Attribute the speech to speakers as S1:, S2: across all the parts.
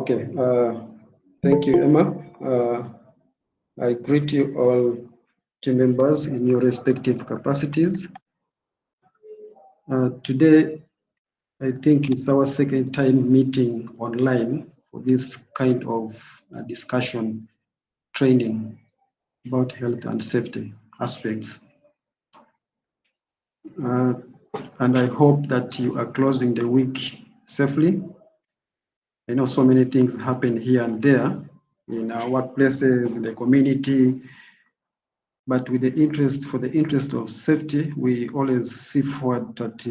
S1: Okay, thank you, Emma. I greet you all team members in your respective capacities. Today, I think it's our second time meeting online for this kind of discussion training about health and safety aspects. And I hope that you are closing the week safely. I know so many things happen here and there in our workplaces, in the community, but with the interest of safety, we always see forward that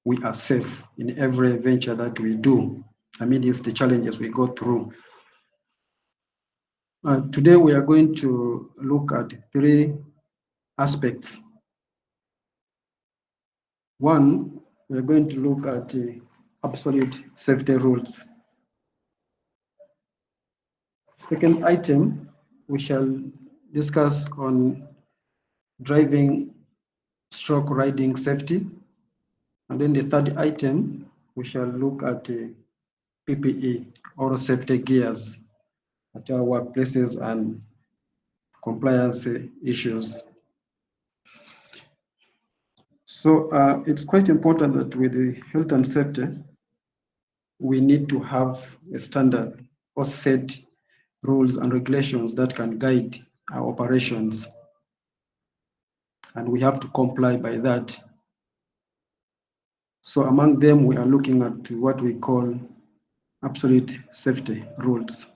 S1: we are safe in every venture that we do amidst the challenges we go through. Today we are going to look at three aspects. One, we are going to look at absolute safety rules. Second item, we shall discuss on driving stroke riding safety. And then the third item, we shall look at PPE or safety gears at our workplaces and compliance issues. So it's quite important that with the health and safety, we need to have a standard or set rules and regulations that can guide our operations. And we have to comply by that. So among them, we are looking at what we call absolute safety rules.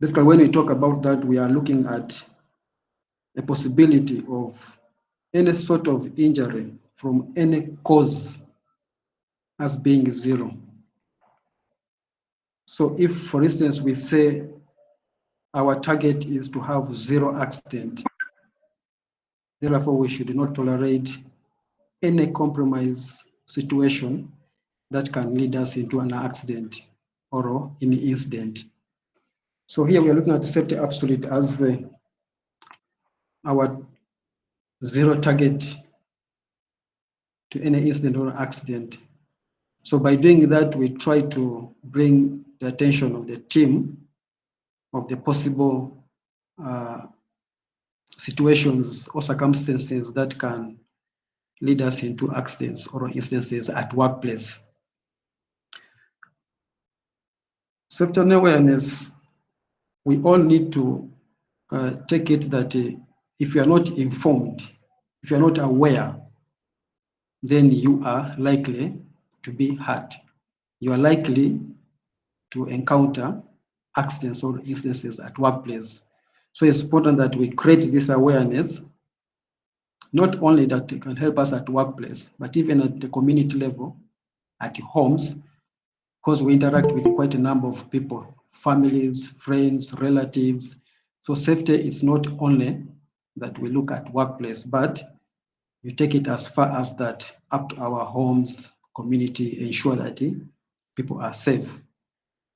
S1: Basically, when we talk about that, we are looking at a possibility of any sort of injury from any cause as being zero. So if, for instance, we say our target is to have zero accident, therefore we should not tolerate any compromise situation that can lead us into an accident or an incident. So here we are looking at the safety absolute as our zero target to any incident or accident. So by doing that, we try to bring the attention of the team of the possible situations or circumstances that can lead us into accidents or instances at workplace. Safety and awareness, we all need to take it that if you are not informed, if you are not aware, then you are likely to be hurt. You are likely to encounter accidents or instances at workplace. So it's important that we create this awareness, not only that it can help us at workplace, but even at the community level, at homes, because we interact with quite a number of people, families, friends, relatives. So safety is not only that we look at workplace, but you take it as far as that up to our homes, community, ensure that people are safe.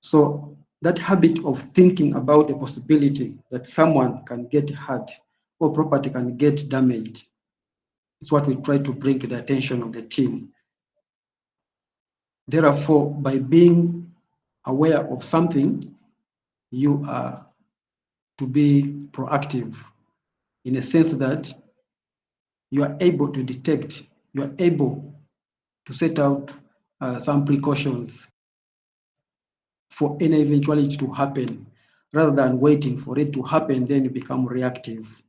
S1: So that habit of thinking about the possibility that someone can get hurt or property can get damaged is what we try to bring to the attention of the team. Therefore, by being aware of something, you are to be proactive in a sense that you are able to detect, you are able to set out some precautions for any eventuality to happen, rather than waiting for it to happen, then you become reactive.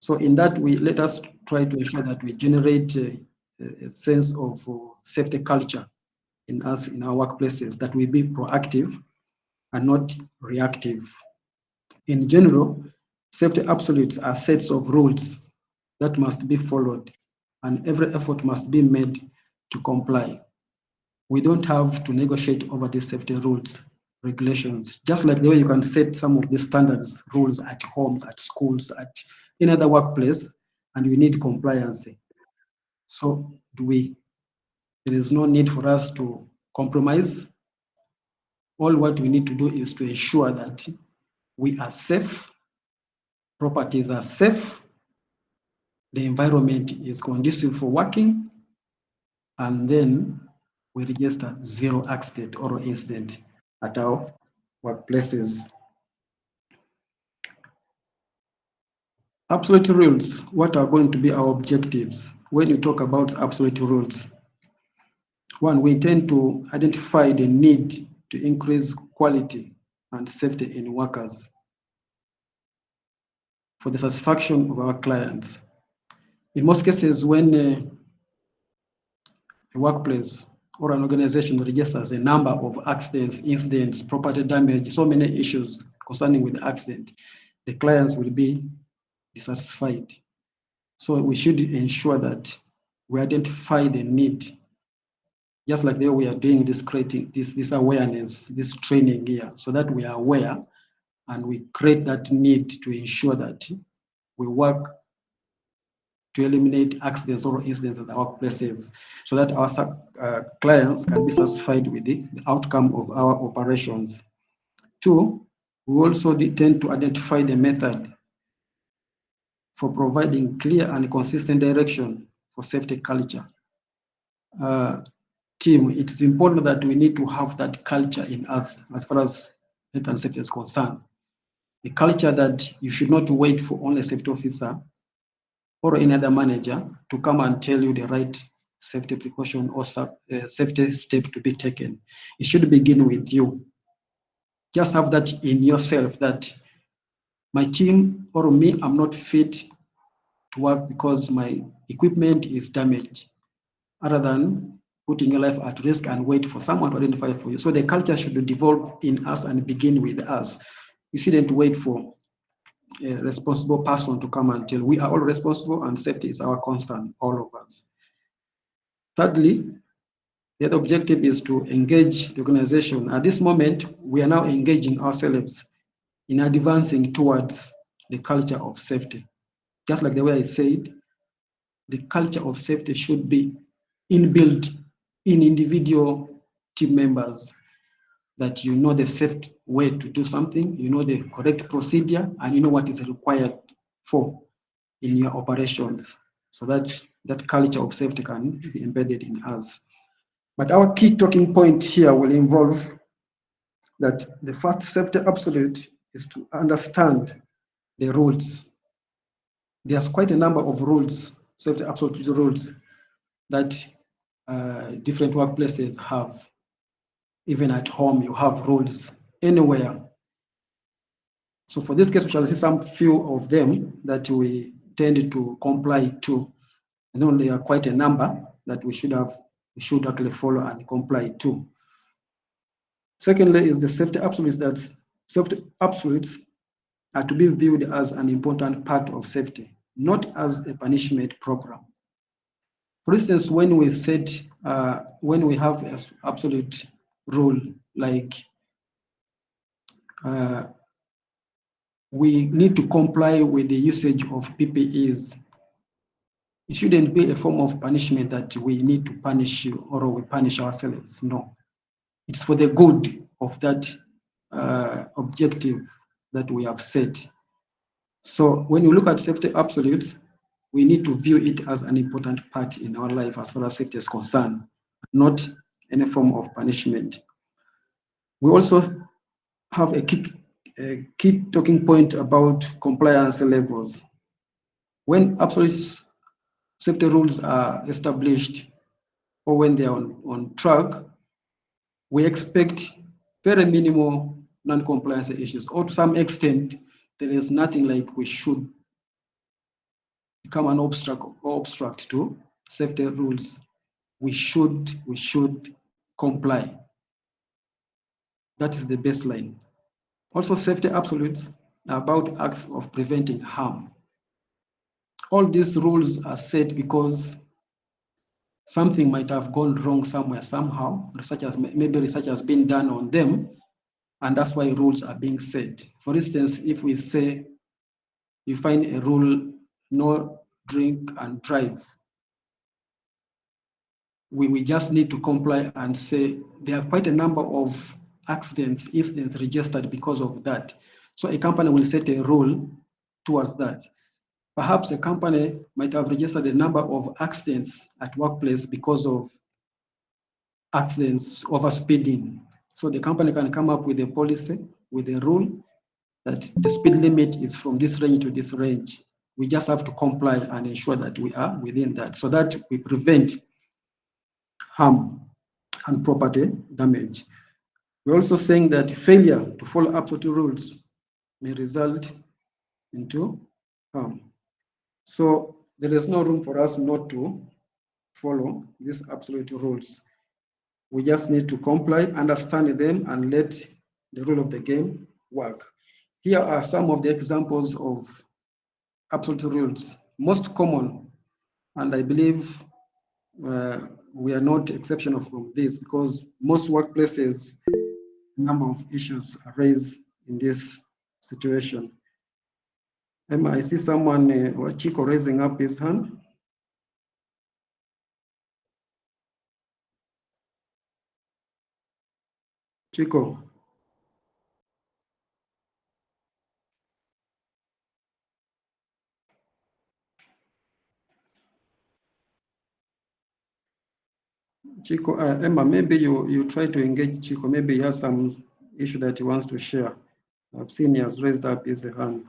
S1: So in that way, let us try to ensure that we generate a sense of safety culture in us, in our workplaces, that we be proactive and not reactive. In general, safety absolutes are sets of rules that must be followed, and every effort must be made to comply. We don't have to negotiate over these safety rules, regulations, just like the way you can set some of the standards, rules at homes, at schools, at any other workplace, and we need compliance. So there is no need for us to compromise. All what we need to do is to ensure that we are safe, properties are safe, the environment is conducive for working, and then we register 0 accident or incident at our workplaces. Absolute rules. What are going to be our objectives? When you talk about absolute rules, one, we intend to identify the need to increase quality and safety in workers for the satisfaction of our clients. In most cases, when a workplace or an organization registers a number of accidents, incidents, property damage, so many issues concerning with the accident, the clients will be dissatisfied. So we should ensure that we identify the need, just like the way we are doing this, creating this awareness, this training here, so that we are aware and we create that need to ensure that we work to eliminate accidents or incidents at the workplaces, so that our clients can be satisfied with the outcome of our operations. Two, we also tend to identify the method for providing clear and consistent direction for safety culture. Team, it's important that we need to have that culture in us as far as health and safety is concerned. A culture that you should not wait for only a safety officer or any other manager to come and tell you the right safety precaution or safety step to be taken. It should begin with you. Just have that in yourself that my team or me, I'm not fit to work because my equipment is damaged, other than putting your life at risk and wait for someone to identify for you. So the culture should develop in us and begin with us. You shouldn't wait for a responsible person to come and tell. We are all responsible and safety is our concern, all of us. Thirdly, the other objective is to engage the organization. At this moment, we are now engaging ourselves in advancing towards the culture of safety. Just like the way I said, the culture of safety should be inbuilt in individual team members, that you know the safe way to do something, you know the correct procedure, and you know what is required for in your operations, so that that culture of safety can be embedded in us. But our key talking point here will involve that the first safety absolute is to understand the rules. There's quite a number of rules, safety absolute rules, that different workplaces have. Even at home, you have rules anywhere. So for this case, we shall see some few of them that we tend to comply to. And there are quite a number that we should actually follow and comply to. Secondly, is the safety absolutes. That safety absolutes are to be viewed as an important part of safety, not as a punishment program. For instance, when we have an absolute rule, like we need to comply with the usage of PPEs, it shouldn't be a form of punishment that we need to punish you or we punish ourselves. No, it's for the good of that objective that we have set. So when you look at safety absolutes, we need to view it as an important part in our life as far as safety is concerned, not any form of punishment. We also have a key talking point about compliance levels. When absolute safety rules are established or when they are on track, we expect very minimal non-compliance issues, or to some extent, there is nothing like we should become an obstruct to safety rules. We should comply. That is the baseline. Also, safety absolutes are about acts of preventing harm. All these rules are set because something might have gone wrong somewhere, somehow. Maybe research has been done on them, and that's why rules are being set. For instance, if we say you find a rule, no drink and drive, we just need to comply and say there are quite a number of incidents registered because of that. So a company will set a rule towards that. Perhaps a company might have registered a number of accidents at workplace because of accidents, overspeeding. So the company can come up with a policy, with a rule that the speed limit is from this range to this range. We just have to comply and ensure that we are within that so that we prevent harm and property damage. We're also saying that failure to follow absolute rules may result into harm. So there is no room for us not to follow these absolute rules. We just need to comply, understand them, and let the rule of the game work. Here are some of the examples of absolute rules. Most common, and I believe we are not exceptional from this because most workplaces, a number of issues are raised in this situation. Emma, I see someone, Chico, raising up his hand. Chico. Chico, Emma, maybe you try to engage Chico. Maybe he has some issue that he wants to share. I've seen he has raised up his hand.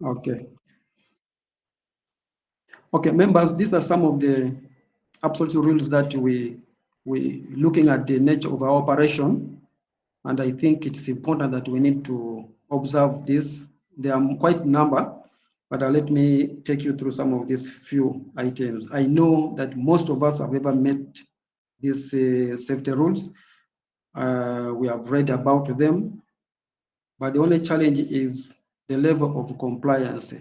S1: Okay. Okay, members, these are some of the absolute rules that we looking at the nature of our operation, and I think it's important that we need to observe this. They are quite a number, but let me take you through some of these few items. I know that most of us have ever met these safety rules. We have read about them, but the only challenge is the level of compliance.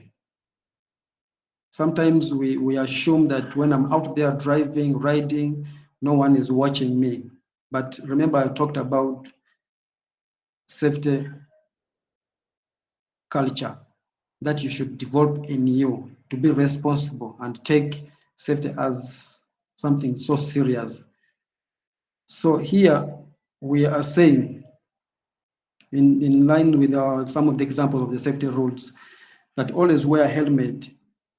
S1: Sometimes we assume that when I'm out there driving, riding, no one is watching me. But remember, I talked about safety culture that you should develop in you to be responsible and take safety as something so serious. So here we are saying, in line with some of the examples of the safety rules, that always wear a helmet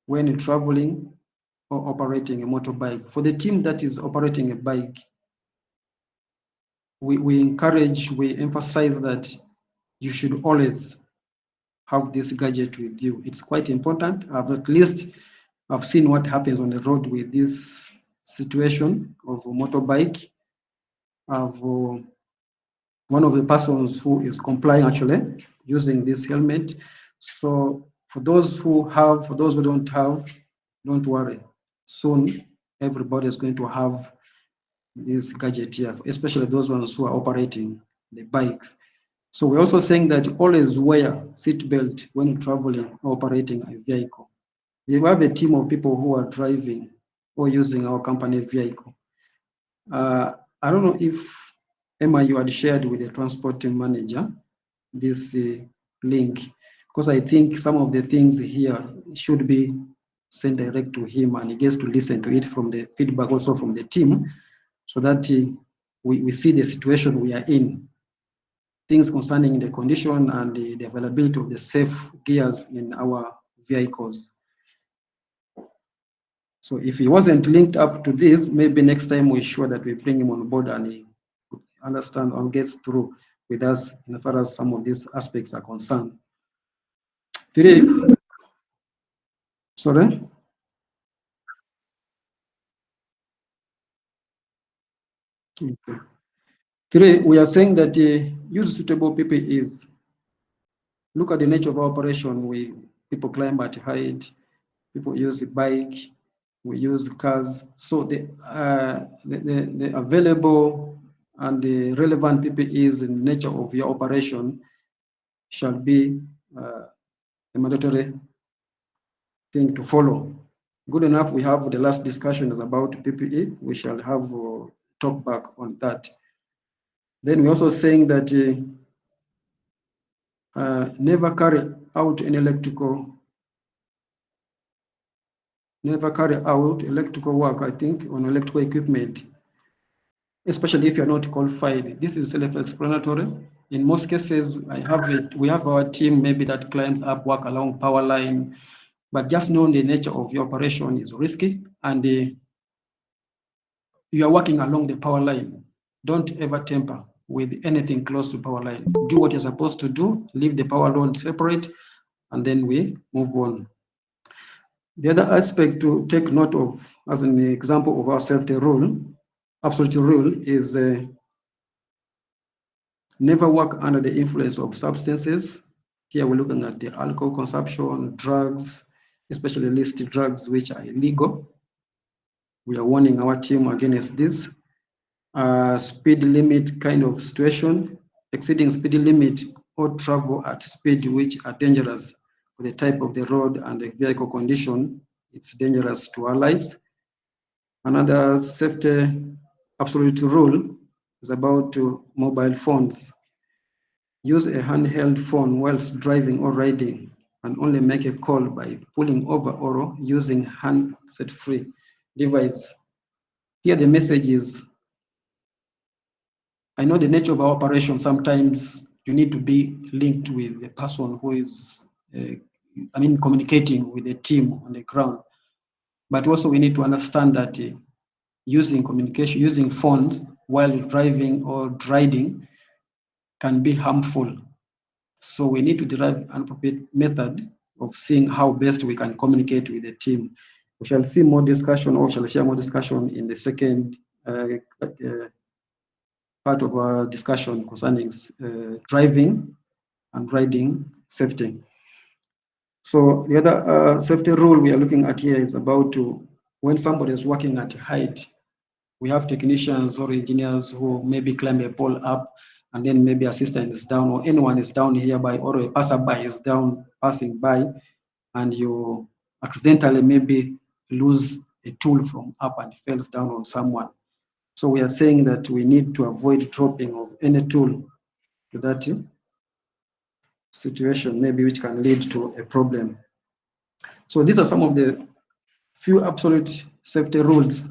S1: when you're traveling or operating a motorbike. For the team that is operating a bike, we encourage, we emphasize that you should always have this gadget with you. It's quite important. I've seen what happens on the road with this situation of a motorbike. One of the persons who is complying actually using this helmet. So for those who have, for those who don't have, don't worry. Soon everybody is going to have this gadget here, especially those ones who are operating the bikes. So we're also saying that always wear seat belt when traveling or operating a vehicle. If we have a team of people who are driving or using our company vehicle, I don't know if Emma, you had shared with the transport manager this link, because I think some of the things here should be sent direct to him and he gets to listen to it from the feedback also from the team so that we see the situation we are in, things concerning the condition and the availability of the safe gears in our vehicles. So if he wasn't linked up to this, maybe next time we're sure that we bring him on board and he understands and gets through with us as far as some of these aspects are concerned. Three, sorry? Okay. Three, we are saying that use suitable PPEs. Look at the nature of our operation. People climb at height, people use a bike, we use cars. So the available and the relevant PPEs in the nature of your operation shall be a mandatory thing to follow. Good enough, we have the last discussion is about PPE. We shall have talk back on that. Then we're also saying that never carry out electrical work, I think, on electrical equipment, especially if you're not qualified. This is self-explanatory. In most cases, we have our team maybe that climbs up, work along power line, but just knowing the nature of your operation is risky and you are working along the power line, don't ever tamper with anything close to power line. Do what you're supposed to do, leave the power line separate, and then we move on. The other aspect to take note of, as an example of our safety rule, absolute rule, is never work under the influence of substances. Here we're looking at the alcohol consumption, drugs, especially illicit drugs which are illegal. We are warning our team against this. Speed limit kind of situation, exceeding speed limit or travel at speed which are dangerous for the type of the road and the vehicle condition. It's dangerous to our lives. Another safety absolute rule is about mobile phones. Use a handheld phone whilst driving or riding, and only make a call by pulling over or using handset-free device. Here the message is, I know the nature of our operation. Sometimes you need to be linked with the person who is, communicating with the team on the ground. But also we need to understand that using communication, using phones while driving or riding can be harmful. So we need to derive an appropriate method of seeing how best we can communicate with the team. We shall see more discussion, or shall share more discussion in the second part of our discussion concerning driving and riding safety. So the other safety rule we are looking at here is about when somebody is working at height. We have technicians or engineers who maybe climb a pole up, and then maybe assistant is down, or anyone is down hereby, or a passerby is down passing by, and you accidentally maybe lose a tool from up and falls down on someone. So we are saying that we need to avoid dropping of any tool to that situation, maybe which can lead to a problem. So these are some of the few absolute safety rules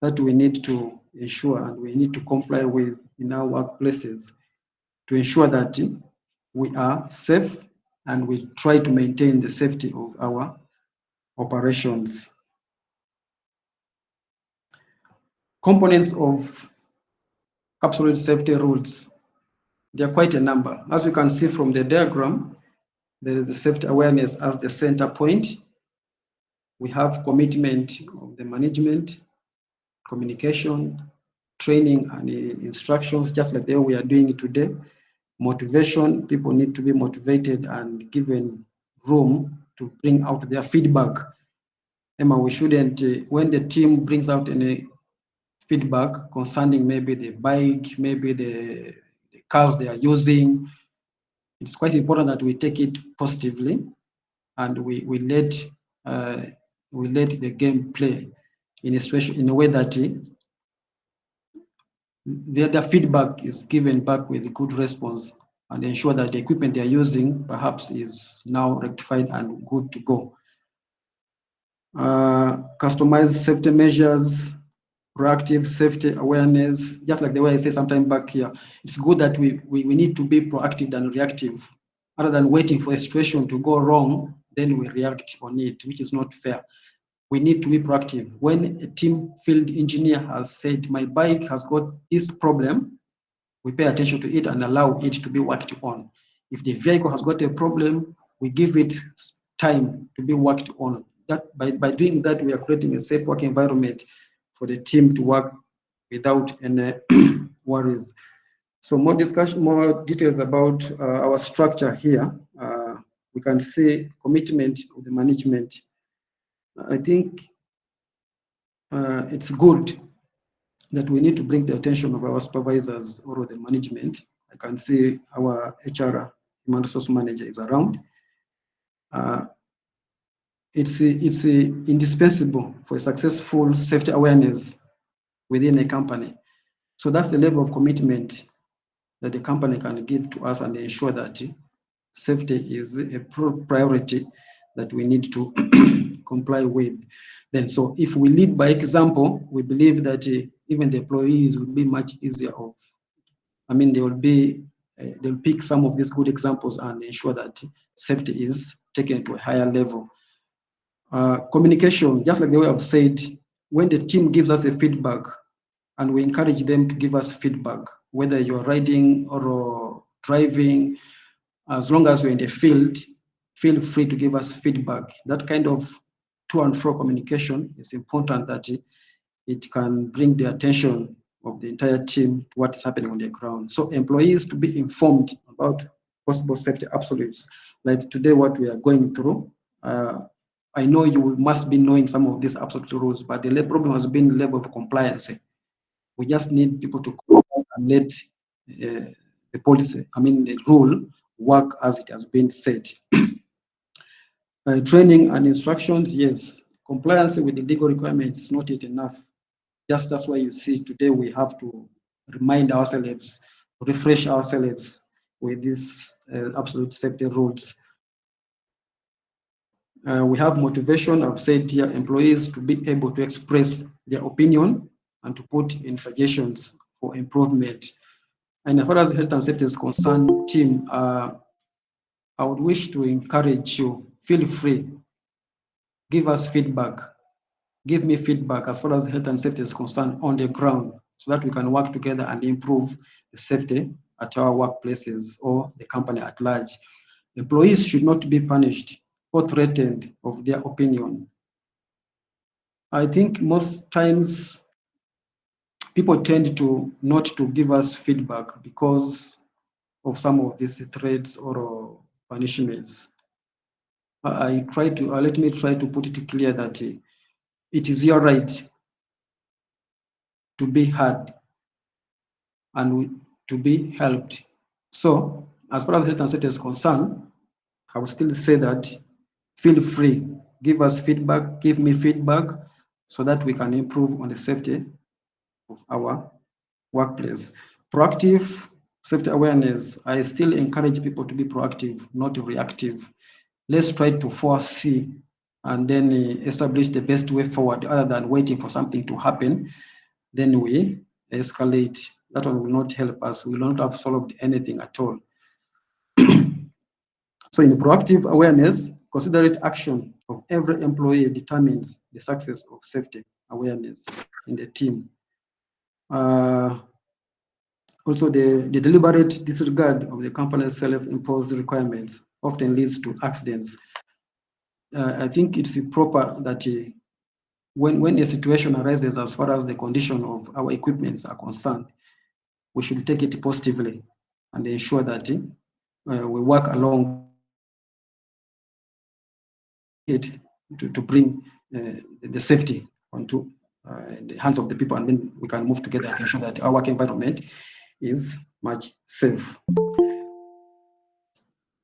S1: that we need to ensure and we need to comply with in our workplaces to ensure that we are safe and we try to maintain the safety of our operations. Components of absolute safety rules, there are quite a number. As you can see from the diagram, there is the safety awareness as the center point. We have commitment of the management, communication, training and instructions, just like the way we are doing it today. Motivation, people need to be motivated and given room to bring out their feedback. Emma, we shouldn't, when the team brings out any feedback concerning maybe the bike, maybe the cars they are using, it's quite important that we take it positively and we let the game play in a situation, in a way that the feedback is given back with a good response and ensure that the equipment they are using perhaps is now rectified and good to go. Customized safety measures, proactive safety awareness, just like the way I say sometime back here, it's good that we need to be proactive than reactive. Rather than waiting for a situation to go wrong, then we react on it, which is not fair. We need to be proactive. When a team field engineer has said, my bike has got this problem, we pay attention to it and allow it to be worked on. If the vehicle has got a problem, we give it time to be worked on. That by doing that, we are creating a safe working environment for the team to work without any worries. So more discussion, more details about our structure here. We can see commitment of the management. I think it's good that we need to bring the attention of our supervisors or the management. I can see our HR, human resource manager, is around. It's indispensable for a successful safety awareness within a company. So that's the level of commitment that the company can give to us and ensure that safety is a priority that we need to comply with. Then, so if we lead by example, we believe that even the employees will be much easier off. They will be, they'll pick some of these good examples and ensure that safety is taken to a higher level. Communication, just like the way I've said, when the team gives us a feedback and we encourage them to give us feedback, whether you're riding or driving, as long as you're in the field, feel free to give us feedback. That kind of to and fro communication is important, that it can bring the attention of the entire team to what is happening on the ground. So employees to be informed about possible safety absolutes. Like today, what we are going through, I know you must be knowing some of these absolute rules, but the problem has been the level of compliance. We just need people to comply and let the policy, the rule, work as it has been said. Training and instructions, yes. Compliance with the legal requirements is not yet enough. Just that's why you see today we have to remind ourselves, refresh ourselves with these absolute safety rules. We have motivation, I've said here, employees to be able to express their opinion and to put in suggestions for improvement. And as far as health and safety is concerned, team, I would wish to encourage you, feel free, give us feedback, give me feedback as far as health and safety is concerned on the ground, so that we can work together and improve the safety at our workplaces or the company at large. Employees should not be punished or threatened of their opinion. I think most times people tend to not to give us feedback because of some of these threats or punishments. I try to let me try to put it clear that it is your right to be heard and to be helped. So, as far as health and safety is concerned, I would still say that feel free, give us feedback, give me feedback, so that we can improve on the safety of our workplace. Proactive safety awareness, I still encourage people to be proactive, not reactive. Let's try to foresee and then establish the best way forward other than waiting for something to happen. Then we escalate. That one will not help us. We will not have solved anything at all. So in proactive awareness, considerate action of every employee determines the success of safety awareness in the team. Also, the deliberate disregard of the company's self-imposed requirements often leads to accidents. I think it's proper that when a situation arises as far as the condition of our equipments are concerned, we should take it positively and ensure that we work along it to bring the safety onto the hands of the people, and then we can move together and ensure that our work environment is much safe.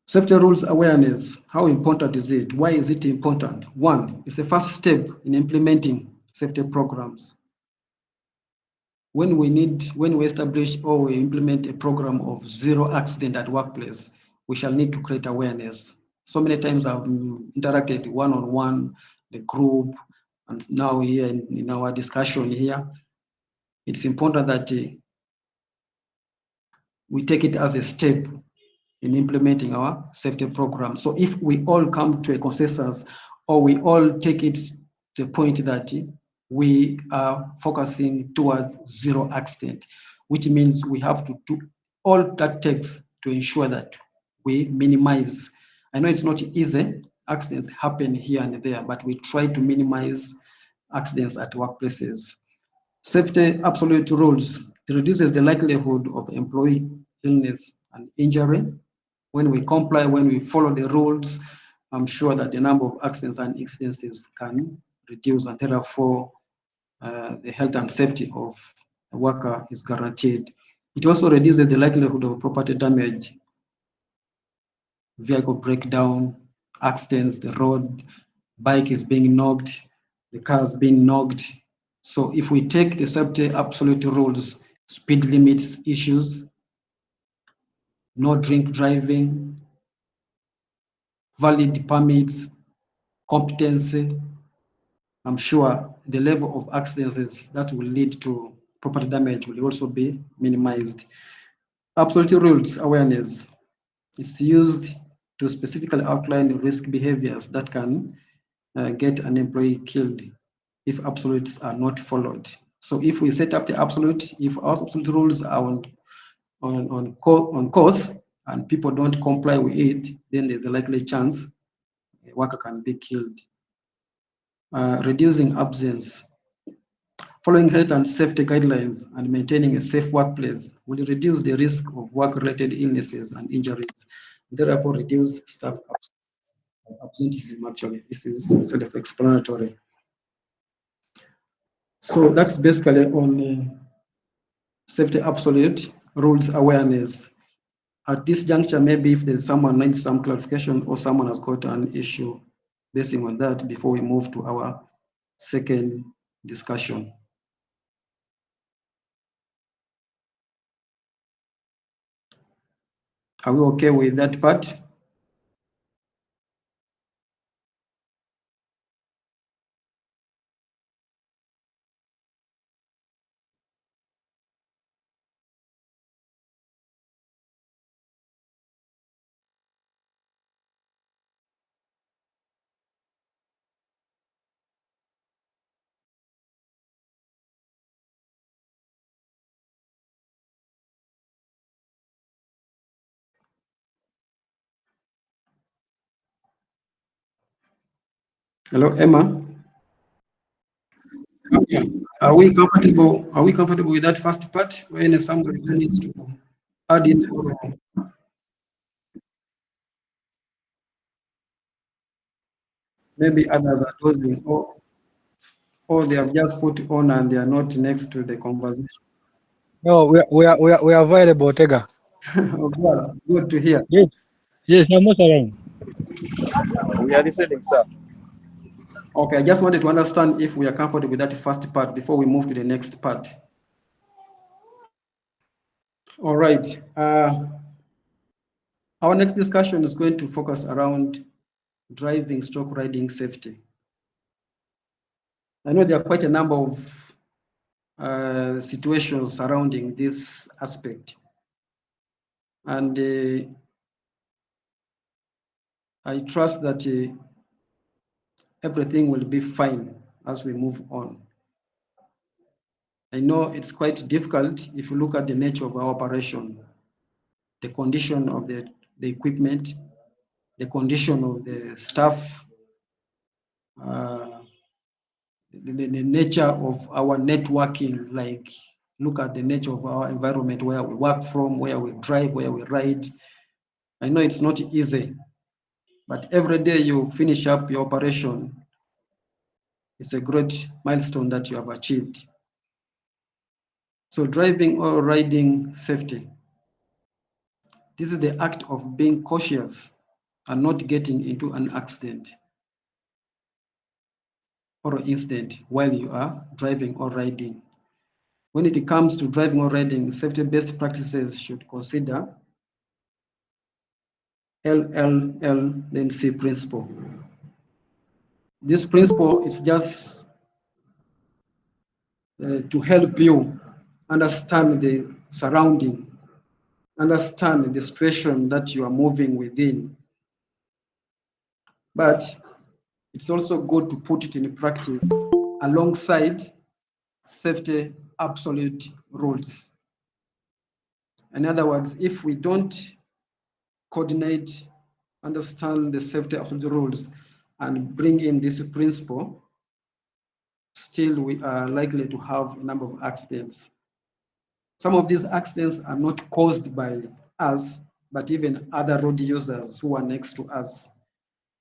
S1: Safety rules awareness, how important is it? Why is it important? One, it's a first step in implementing safety programs. When we establish or we implement a program of zero accident at workplace, we shall need to create awareness. So many times I've interacted one-on-one, the group, and now here in our discussion here, it's important that we take it as a step in implementing our safety program. So if we all come to a consensus, or we all take it to the point that we are focusing towards zero accident, which means we have to do all that takes to ensure that we minimize. I know it's not easy, accidents happen here and there, but we try to minimize accidents at workplaces. Safety absolute rules, it reduces the likelihood of employee illness and injury. When we comply, when we follow the rules, I'm sure that the number of accidents and incidences can reduce, and therefore the health and safety of the worker is guaranteed. It also reduces the likelihood of property damage, vehicle breakdown, accidents, the road, bike is being knocked, the car is being knocked. So if we take the safety absolute rules, speed limits issues, no drink driving, valid permits, competency, I'm sure the level of accidents that will lead to property damage will also be minimized. Absolute rules awareness is used to specifically outline risk behaviors that can get an employee killed if absolutes are not followed. So if we set up the absolute, if our absolute rules are on course and people don't comply with it, then there's a likely chance a worker can be killed. Reducing absence. Following health and safety guidelines and maintaining a safe workplace will reduce the risk of work-related illnesses and injuries, therefore reduce staff absenteeism. Actually, this is self-explanatory. So that's basically on safety absolute rules awareness. At this juncture, maybe if there's someone needs some clarification or someone has got an issue basing on that before we move to our second discussion. Are we okay with that part? Hello, Emma. Okay. Are we comfortable? Are we comfortable with that first part when somebody needs to add in? Maybe others are dozing, or they have just put on and they are not next to the conversation.
S2: No, we are available, Tega.
S1: Oh, well, good to hear.
S2: Yes, yes, I'm not around.
S3: We are listening, sir.
S1: Okay, I just wanted to understand if we are comfortable with that first part before we move to the next part. All right. Our next discussion is going to focus around driving stroke riding safety. I know there are quite a number of situations surrounding this aspect. And I trust that everything will be fine as we move on. I know it's quite difficult if you look at the nature of our operation, the condition of the equipment, the condition of the staff, the nature of our networking, like look at the nature of our environment, where we work from, where we drive, where we ride. I know it's not easy, but every day you finish up your operation, it's a great milestone that you have achieved. So driving or riding safety. This is the act of being cautious and not getting into an accident or incident while you are driving or riding. When it comes to driving or riding, safety-based practices should consider LLL, then C principle. This principle is just to help you understand the surrounding, understand the situation that you are moving within. But it's also good to put it in practice alongside safety absolute rules. In other words, if we don't coordinate, understand the safety absolute rules, and bring in this principle, still we are likely to have a number of accidents. Some of these accidents are not caused by us, but even other road users who are next to us.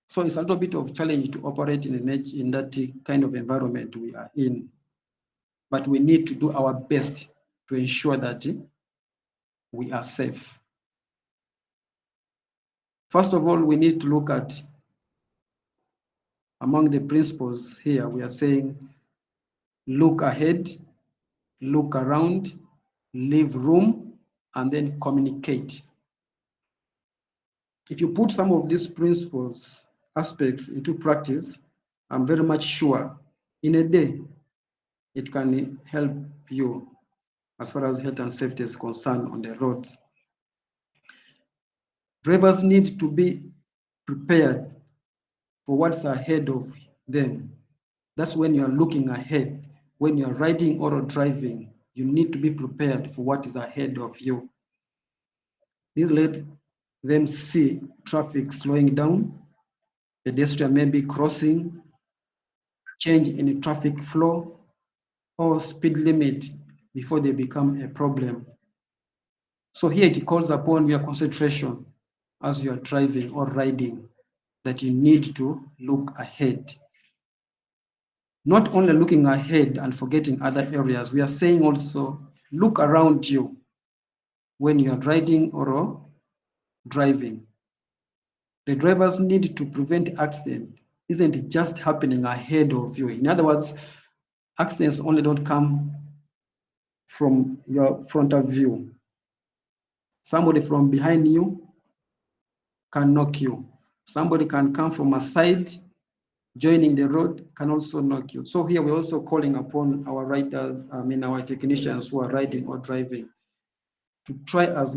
S1: So it's a little bit of challenge to operate in that kind of environment we are in. But we need to do our best to ensure that we are safe. First of all, we need to look at, among the principles here, we are saying, look ahead, look around, leave room, and then communicate. If you put some of these principles, aspects into practice, I'm very much sure in a day, it can help you as far as health and safety is concerned on the roads. Drivers need to be prepared for what's ahead of then that's when you are looking ahead. When you're riding or driving, you need to be prepared for what is ahead of you. This let them see traffic slowing down, pedestrian maybe crossing, change in traffic flow, or speed limit before they become a problem. So here it calls upon your concentration as you are driving or riding, that you need to look ahead. Not only looking ahead and forgetting other areas, we are saying also look around you when you are riding or driving. The drivers need to prevent accident. Isn't it just happening ahead of you? In other words, accidents only don't come from your front of view. Somebody from behind you can knock you. Somebody can come from a side, joining the road, can also knock you. So here we're also calling upon our riders, our technicians who are riding or driving, to try as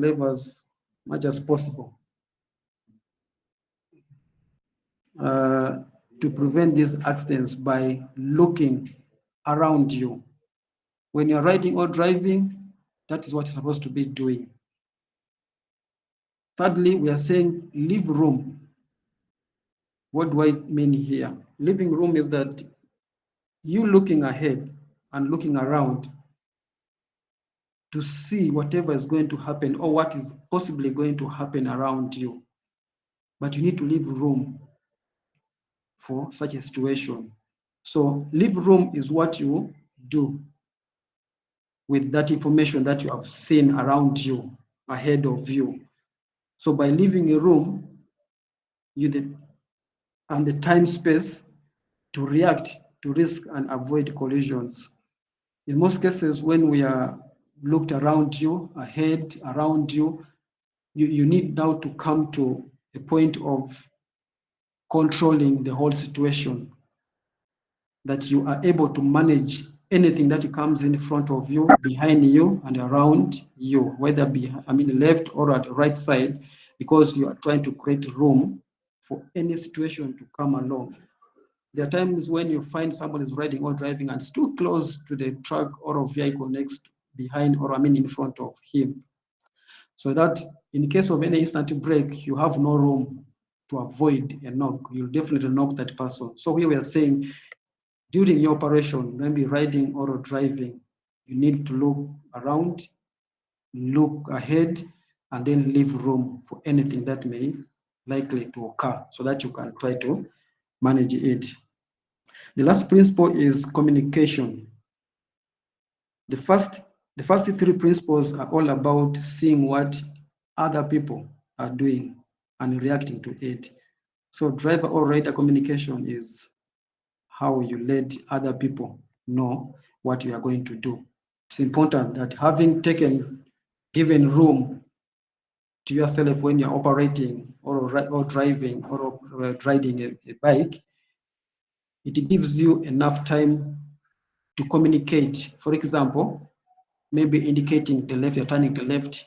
S1: much as possible to prevent these accidents by looking around you. When you're riding or driving, that is what you're supposed to be doing. Thirdly, we are saying leave room. What do I mean here? Leaving room is that you looking ahead and looking around to see whatever is going to happen or what is possibly going to happen around you. But you need to leave room for such a situation. So leave room is what you do with that information that you have seen around you, ahead of you. So by leaving a room, and the time space to react to risk and avoid collisions. In most cases, when we are looked around you, ahead, around you, you need now to come to a point of controlling the whole situation, that you are able to manage anything that comes in front of you, behind you, and around you, whether left or at the right side, because you are trying to create room for any situation to come along. There are times when you find someone is riding or driving and it's too close to the truck or a vehicle next, behind, or in front of him. So that in case of any instant brake, you have no room to avoid a knock. You'll definitely knock that person. So here we are saying, during your operation, maybe riding or driving, you need to look around, look ahead, and then leave room for anything that may likely to occur so that you can try to manage it. The last principle is communication. The first three principles are all about seeing what other people are doing and reacting to it. So driver or rider communication is how you let other people know what you are going to do. It's important that having given room to yourself when you're operating or driving or riding a bike, it gives you enough time to communicate. For example, maybe indicating the left, you're turning to the left,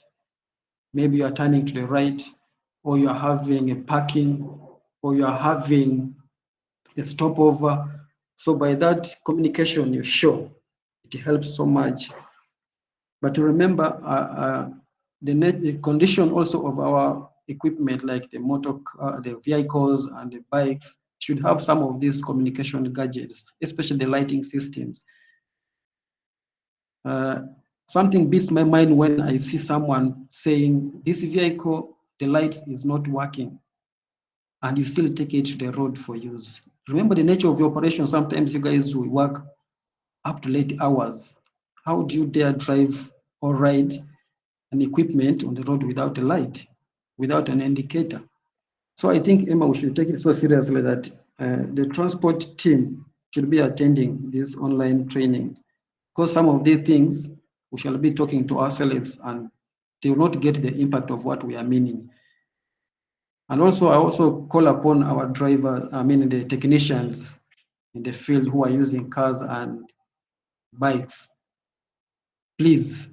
S1: maybe you are turning to the right, or you are having a parking, or you are having a stopover. So by that communication you show, it helps so much. But to remember the condition also of our equipment, like the vehicles and the bikes, should have some of these communication gadgets, especially the lighting systems. Something beats my mind when I see someone saying, this vehicle, the light is not working, and you still take it to the road for use. Remember the nature of your operation. Sometimes you guys will work up to late hours. How do you dare drive or ride an equipment on the road without a light, without an indicator? So I think, Emma, we should take it so seriously that the transport team should be attending this online training, because some of the things we shall be talking to ourselves and they will not get the impact of what we are meaning. And also, I also call upon our the technicians in the field who are using cars and bikes. Please,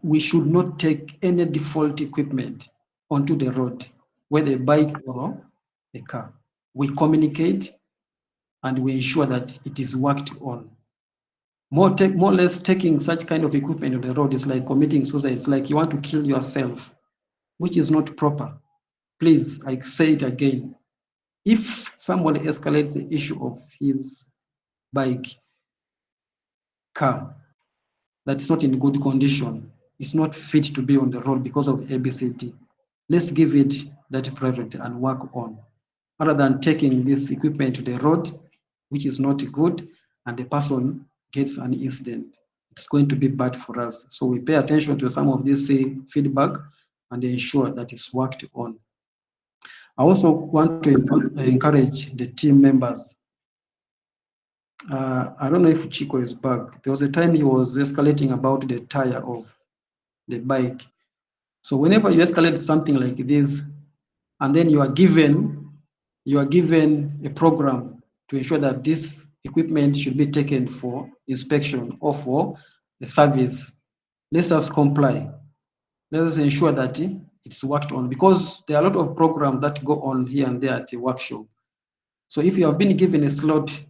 S1: we should not take any default equipment onto the road, whether a bike or a car. We communicate, and we ensure that it is worked on. More or less taking such kind of equipment on the road is like committing suicide. It's like you want to kill yourself, which is not proper. Please, I say it again. If somebody escalates the issue of his bike, car, that's not in good condition, it's not fit to be on the road because of ABCD, let's give it that priority and work on, rather than taking this equipment to the road, which is not good, and the person gets an incident. It's going to be bad for us. So we pay attention to some of this feedback and ensure that it's worked on. I also want to encourage the team members. I don't know if Chico is back. There was a time he was escalating about the tire of the bike. So whenever you escalate something like this, and then you are given a program to ensure that this equipment should be taken for inspection or for a service, let us comply. Let us ensure that it's worked on, because there are a lot of programs that go on here and there at the workshop. So if you have been given a slot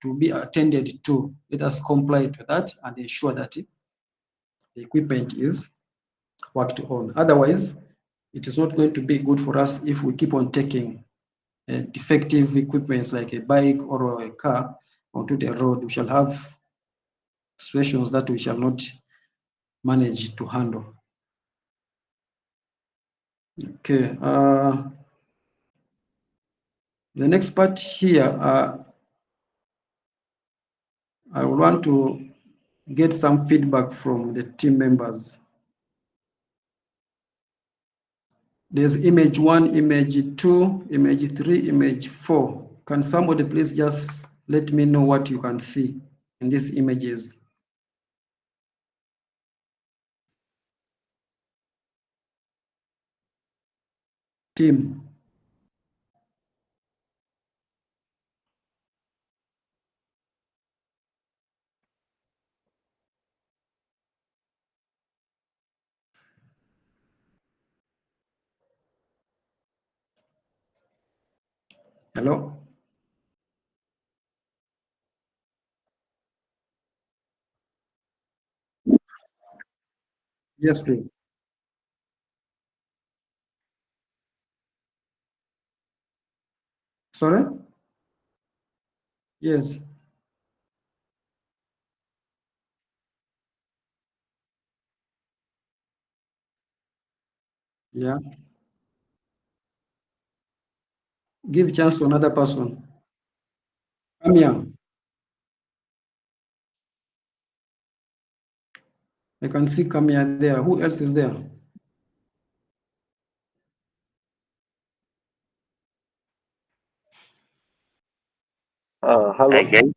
S1: to be attended to, let us comply to that and ensure that the equipment is worked on. Otherwise, it is not going to be good for us if we keep on taking defective equipments like a bike or a car onto the road. We shall have situations that we shall not manage to handle. Okay. The next part here, I want to get some feedback from the team members. There's image 1, image 2, image 3, image 4. Can somebody please just let me know what you can see in these images? Team. Hello? Yes, please. Sorry? Yes. Yeah. Give chance to another person. Come here. I can see Kamia there. Who else is there?
S3: Hello.
S4: Again,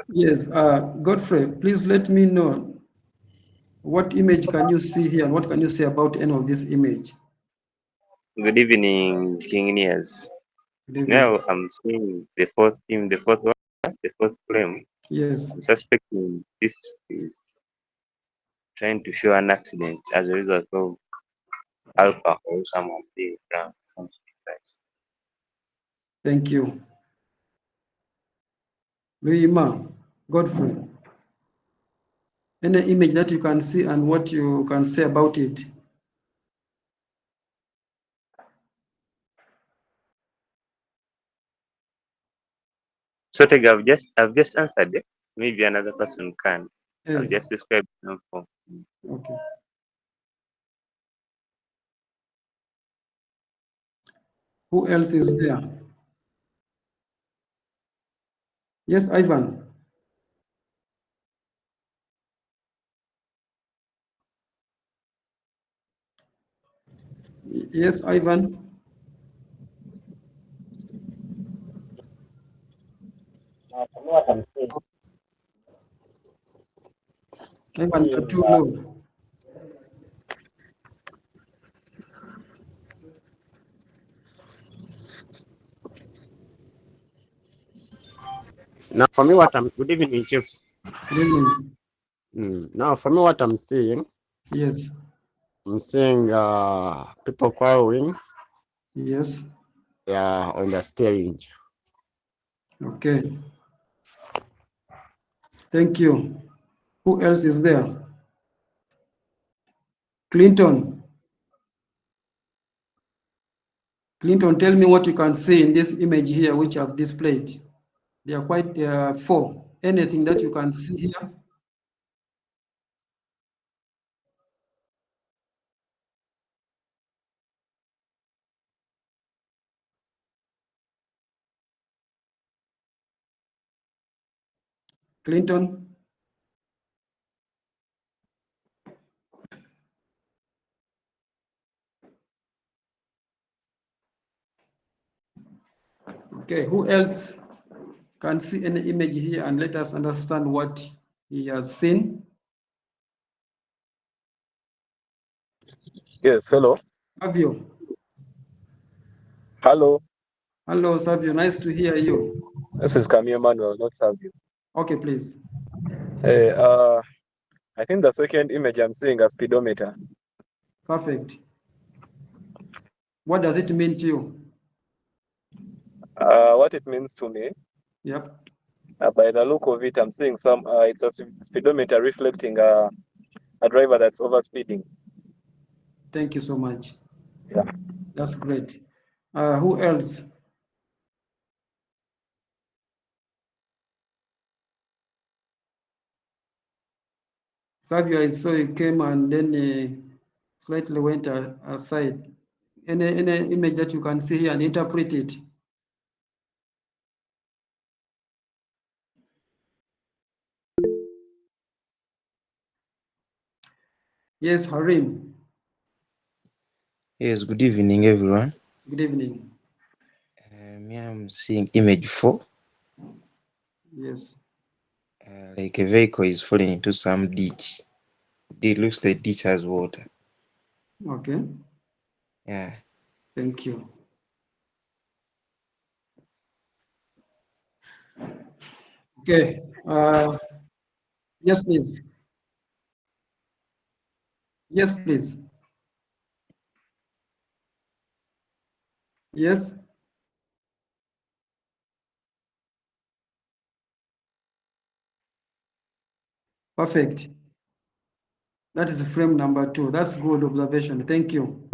S1: Yes. Godfrey, please let me know what image can you see here and what can you say about any of this image?
S4: good evening, King Nias.
S1: Good evening.
S4: Now I'm seeing the fourth team, the fourth one, the fourth frame.
S1: Yes.
S4: I'm suspecting this is trying to show an accident as a result of alcohol, some of the ground, something like
S1: Thank you. Luima, Godfrey, any image that you can see and what you can say about it?
S4: so Tega, I've just answered it. Maybe another person can. I'll
S1: Hey,
S4: just describe them for.
S1: okay. Who else is there? Yes, Ivan. Yes, Ivan. Ivan, you're too low.
S5: Now, for me, good evening, chiefs.
S1: Good evening.
S5: Now, for me, what I'm seeing,
S1: Yes.
S5: people quarreling
S1: Yes.
S5: on the steering.
S1: Okay. Thank you. Who else is there? Clinton. Clinton, tell me what you can see in this image here, which I've displayed. There are quite 4. Anything that you can see here? Clinton? Okay, who else can see any image here and let us understand what he has seen?
S3: Yes, hello.
S1: Savio.
S3: Hello.
S1: Hello, Savio. Nice to hear you.
S3: This is Camille Manuel, not Savio.
S1: Okay, please.
S3: Hey, I think the second image I'm seeing a speedometer.
S1: Perfect. What does it mean to you?
S3: What it means to me,
S1: Yep.
S3: by the look of it, I'm seeing some. It's a speedometer reflecting a driver that's overspeeding.
S1: Thank you so much.
S3: Yeah.
S1: That's great. Who else? Savio, I saw he came and then slightly went aside. Any image that you can see here and interpret it? Yes, Harim.
S6: Yes, good evening, everyone.
S1: Good evening.
S6: Me, I'm seeing image 4.
S1: Yes.
S6: Like a vehicle is falling into some ditch. It looks like ditch has water.
S1: Okay.
S6: Yeah.
S1: Thank you. Okay. Yes, please. Yes, please. Yes. Perfect. That is frame number 2. That's good observation. Thank you.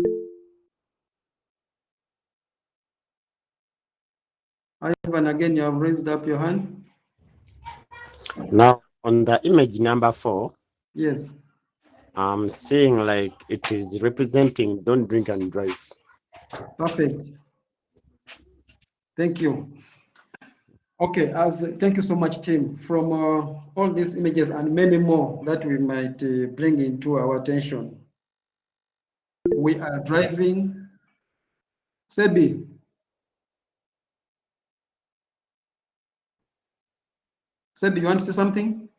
S1: Ivan, again, you have raised up your hand.
S5: Now, on the image number 4,
S1: Yes.
S5: I'm seeing like it is representing don't drink and drive.
S1: Perfect. Thank you. Okay, thank you so much, Tim. From all these images and many more that we might bring into our attention, we are driving. Sebi. Sebi, you want to say something?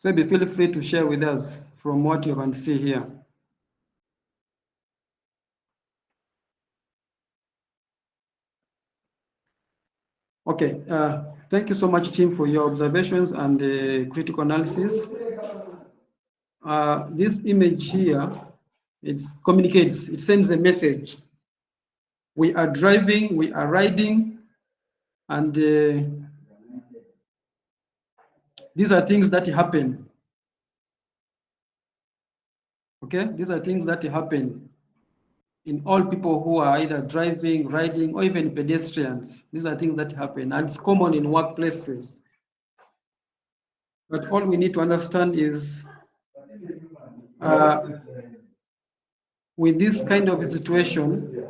S1: Sebi, feel free to share with us from what you can see here. Okay, thank you so much, Tim, for your observations and critical analysis. This image here, it communicates, it sends a message. We are driving, we are riding, and these are things that happen. Okay, these are things that happen in all people who are either driving, riding, or even pedestrians. These are things that happen, and it's common in workplaces. But all we need to understand is with this kind of a situation,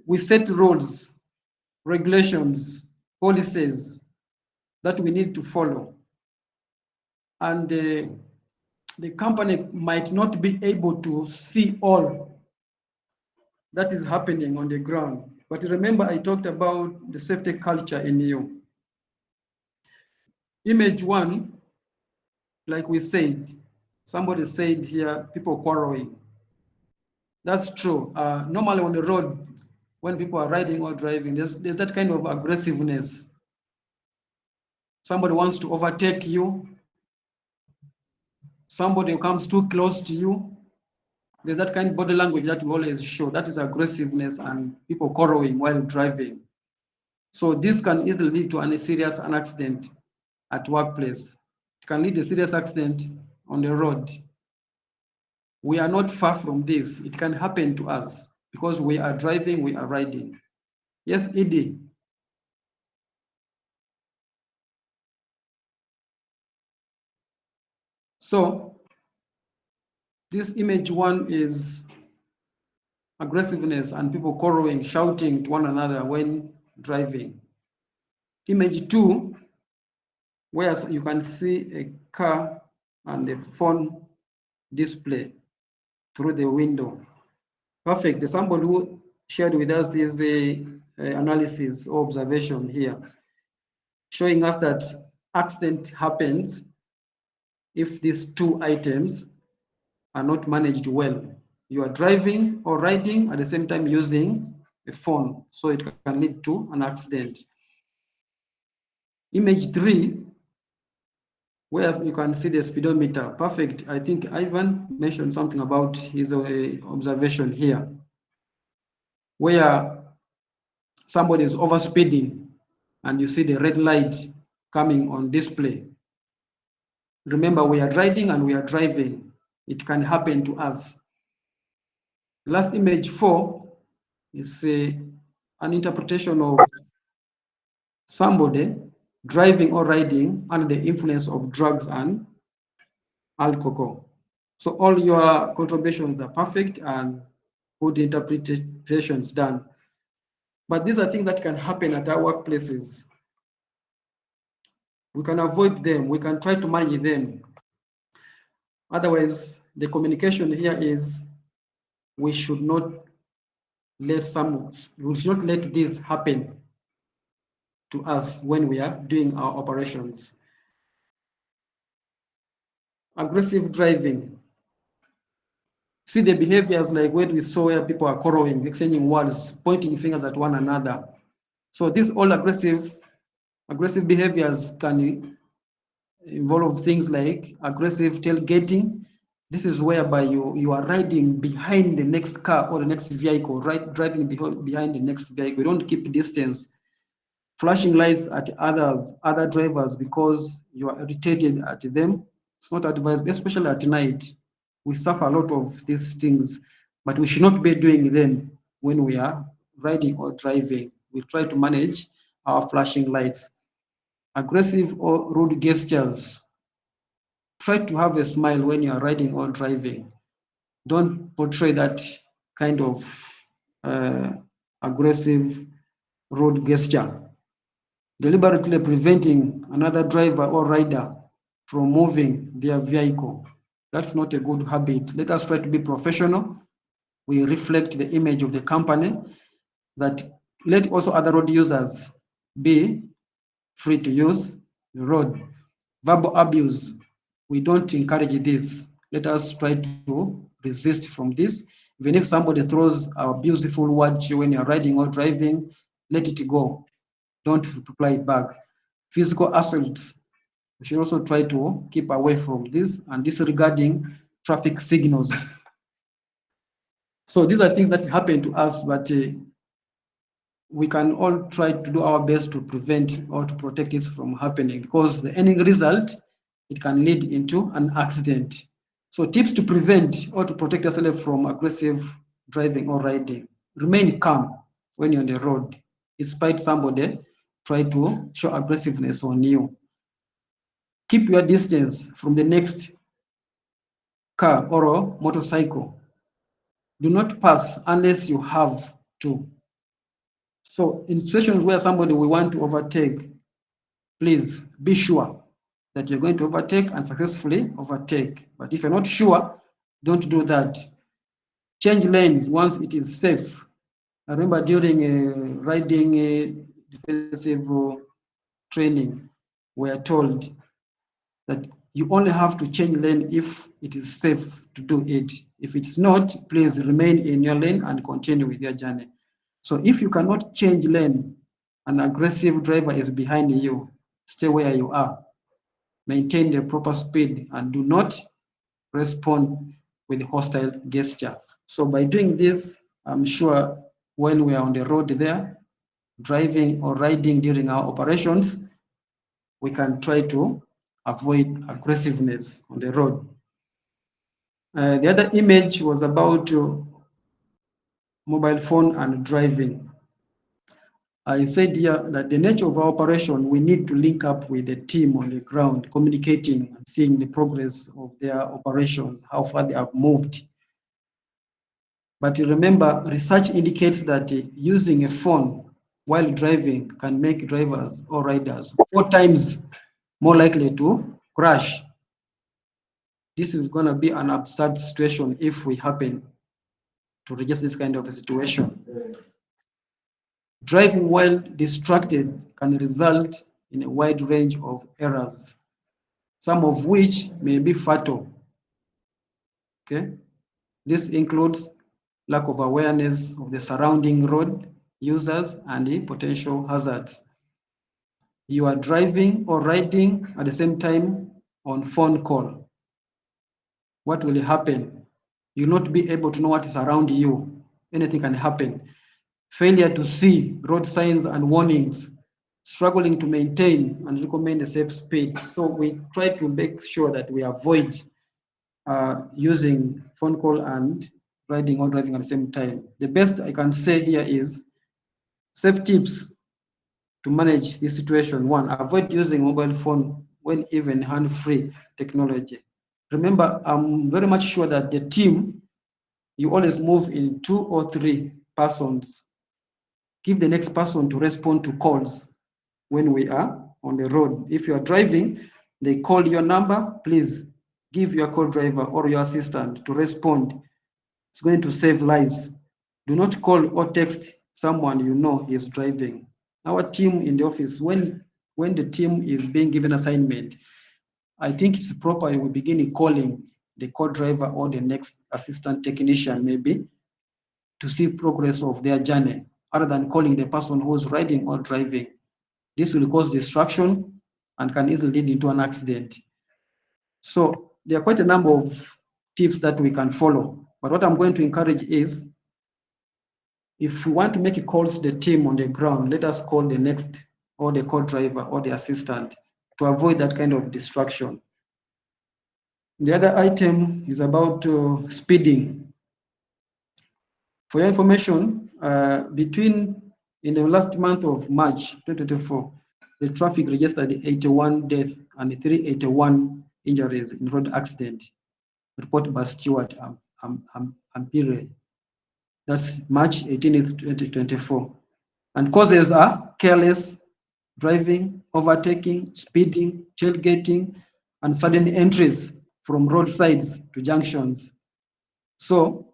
S1: we set rules, regulations, policies that we need to follow. And the company might not be able to see all that is happening on the ground. But remember, I talked about the safety culture in you. Image 1, like we said, somebody said here, people quarreling. That's true. Normally on the road, when people are riding or driving, there's that kind of aggressiveness. Somebody wants to overtake you. somebody who comes too close to you, there's that kind of body language that we always show. That is aggressiveness and people quarreling while driving. So this can easily lead to a serious accident at workplace. It can lead to a serious accident on the road. We are not far from this. It can happen to us because we are driving, we are riding. Yes, Edie. So this image one is aggressiveness and people quarreling, shouting to one another when driving. Image two, where you can see a car and a phone display through the window. Perfect. The sample who shared with us is a analysis or observation here, showing us that accident happens if these two items are not managed well. You are driving or riding at the same time using a phone, so it can lead to an accident. Image three, where you can see the speedometer. Perfect. I think Ivan mentioned something about his observation here, where somebody is overspeeding and you see the red light coming on display. Remember, we are riding and we are driving. It can happen to us. Last image 4 is an interpretation of somebody driving or riding under the influence of drugs and alcohol. So all your contributions are perfect and good interpretations done. But these are things that can happen at our workplaces. We can avoid them. We can try to manage them. Otherwise, the communication here is we should not let this happen to us when we are doing our operations. Aggressive driving. See the behaviors like what we saw where people are quarreling, exchanging words, pointing fingers at one another. So these all aggressive behaviors can involve things like aggressive tailgating. This is whereby you are riding behind the next car or the next vehicle, right? Driving behind the next vehicle. You don't keep distance. Flashing lights at other drivers because you are irritated at them. It's not advised, especially at night. We suffer a lot of these things, but we should not be doing them when we are riding or driving. We try to manage our flashing lights. Aggressive or rude gestures. Try to have a smile when you are riding or driving. Don't portray that kind of aggressive rude gesture. Deliberately preventing another driver or rider from moving their vehicle. That's not a good habit. Let us try to be professional. We reflect the image of the company, that let also other road users be free to use the road. Verbal abuse, we don't encourage this. Let us try to resist from this. Even if somebody throws a beautiful word to you when you're riding or driving, let it go. Don't reply back. Physical assaults, we should also try to keep away from this and disregarding traffic signals. So these are things that happen to us, but we can all try to do our best to prevent or to protect it from happening, because the ending result, it can lead into an accident. So tips to prevent or to protect yourself from aggressive driving or riding. Remain calm when you're on the road, despite somebody try to show aggressiveness on you. Keep your distance from the next car or a motorcycle. Do not pass unless you have to. So in situations where somebody will want to overtake, please be sure that you're going to overtake and successfully overtake. But if you're not sure, don't do that. Change lanes once it is safe. I remember during riding defensive training, we are told that you only have to change lane if it is safe to do it. If it's not, please remain in your lane and continue with your journey. So if you cannot change lane, an aggressive driver is behind you, stay where you are. Maintain the proper speed and do not respond with hostile gesture. So by doing this, I'm sure when we are on the road there, driving or riding during our operations, we can try to avoid aggressiveness on the road. The other image was about mobile phone and driving. I said here that the nature of our operation, we need to link up with the team on the ground, communicating and seeing the progress of their operations, how far they have moved. But remember, research indicates that using a phone while driving can make drivers or riders 4 times more likely to crash. This is going to be an absurd situation if we happen to register this kind of a situation. Driving while distracted can result in a wide range of errors, some of which may be fatal. Okay? This includes lack of awareness of the surrounding road users and the potential hazards. You are driving or riding at the same time on phone call. What will happen? You'll not be able to know what is around you. Anything can happen. Failure to see road signs and warnings, struggling to maintain and recommend a safe speed. So we try to make sure that we avoid using phone call and riding or driving at the same time. The best I can say here is safe tips to manage this situation. 1, avoid using mobile phone when even hand-free technology. Remember, I'm very much sure that the team, you always move in 2 or 3 persons. Give the next person to respond to calls when we are on the road. If you are driving, they call your number, please give your co-driver or your assistant to respond. It's going to save lives. Do not call or text someone you know is driving. Our team in the office, when the team is being given assignment, I think it's proper we begin calling the co-driver or the next assistant technician maybe to see progress of their journey, other than calling the person who's riding or driving. This will cause distraction and can easily lead into an accident. So there are quite a number of tips that we can follow. But what I'm going to encourage is, if we want to make calls to the team on the ground, let us call the next or the co-driver or the assistant to avoid that kind of distraction. The other item is about speeding. For your information, in the last month of March 2024, the traffic registered 81 deaths and 381 injuries in road accident, reported by Stewart Ampire. That's March 18th, 2024. And causes are careless driving, overtaking, speeding, tailgating, and sudden entries from roadsides to junctions. So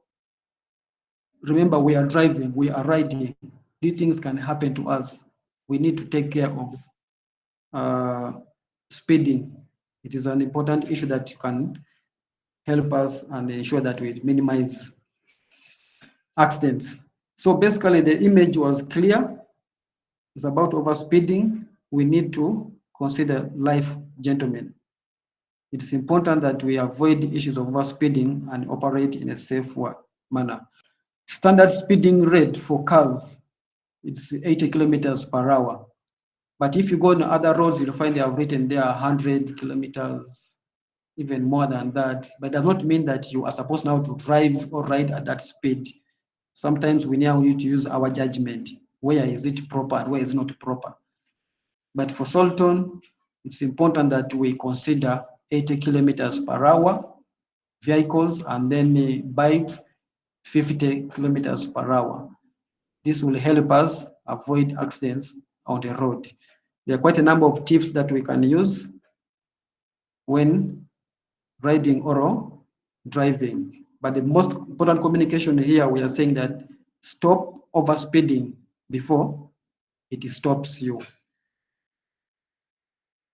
S1: remember, we are driving, we are riding. These things can happen to us. We need to take care of speeding. It is an important issue that can help us and ensure that we minimize accidents. So basically, the image was clear. It's about overspeeding. We need to consider life, gentlemen. It's important that we avoid issues of overspeeding and operate in a safe manner. Standard speeding rate for cars, it's 80 kilometers per hour. But if you go on other roads, you'll find they have written there 100 kilometers, even more than that. But it does not mean that you are supposed now to drive or ride at that speed. Sometimes we now need to use our judgment. Where is it proper and where is it not proper? But for Sultan, it's important that we consider 80 kilometers per hour vehicles, and then bikes 50 kilometers per hour. This will help us avoid accidents on the road. There are quite a number of tips that we can use when riding or driving. But the most important communication here, we are saying that stop overspeeding before it stops you.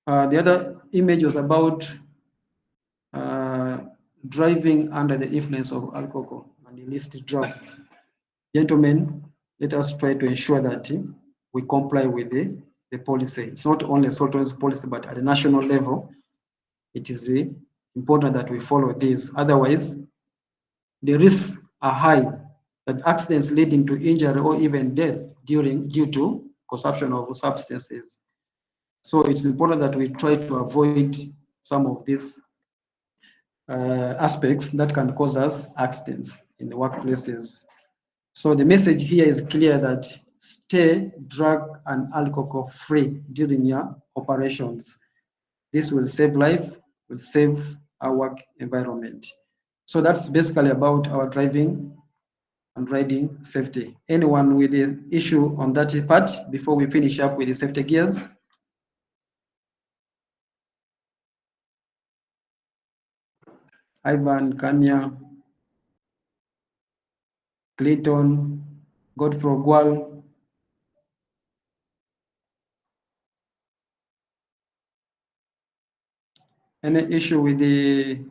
S1: The other image was about driving under the influence of alcohol and illicit drugs. Gentlemen, let us try to ensure that we comply with the policy. It's not only Sultan's policy, but at the national level, it is important that we follow this. Otherwise, the risks are high that accidents leading to injury or even death due to consumption of substances. So it's important that we try to avoid some of these aspects that can cause us accidents in the workplaces. So the message here is clear that stay drug and alcohol free during your operations. This will save life, will save our work environment. So that's basically about our driving and riding safety. Anyone with an issue on that part before we finish up with the safety gears? Ivan, Kanya, Clayton, Godfrey Gwal. Any issue with the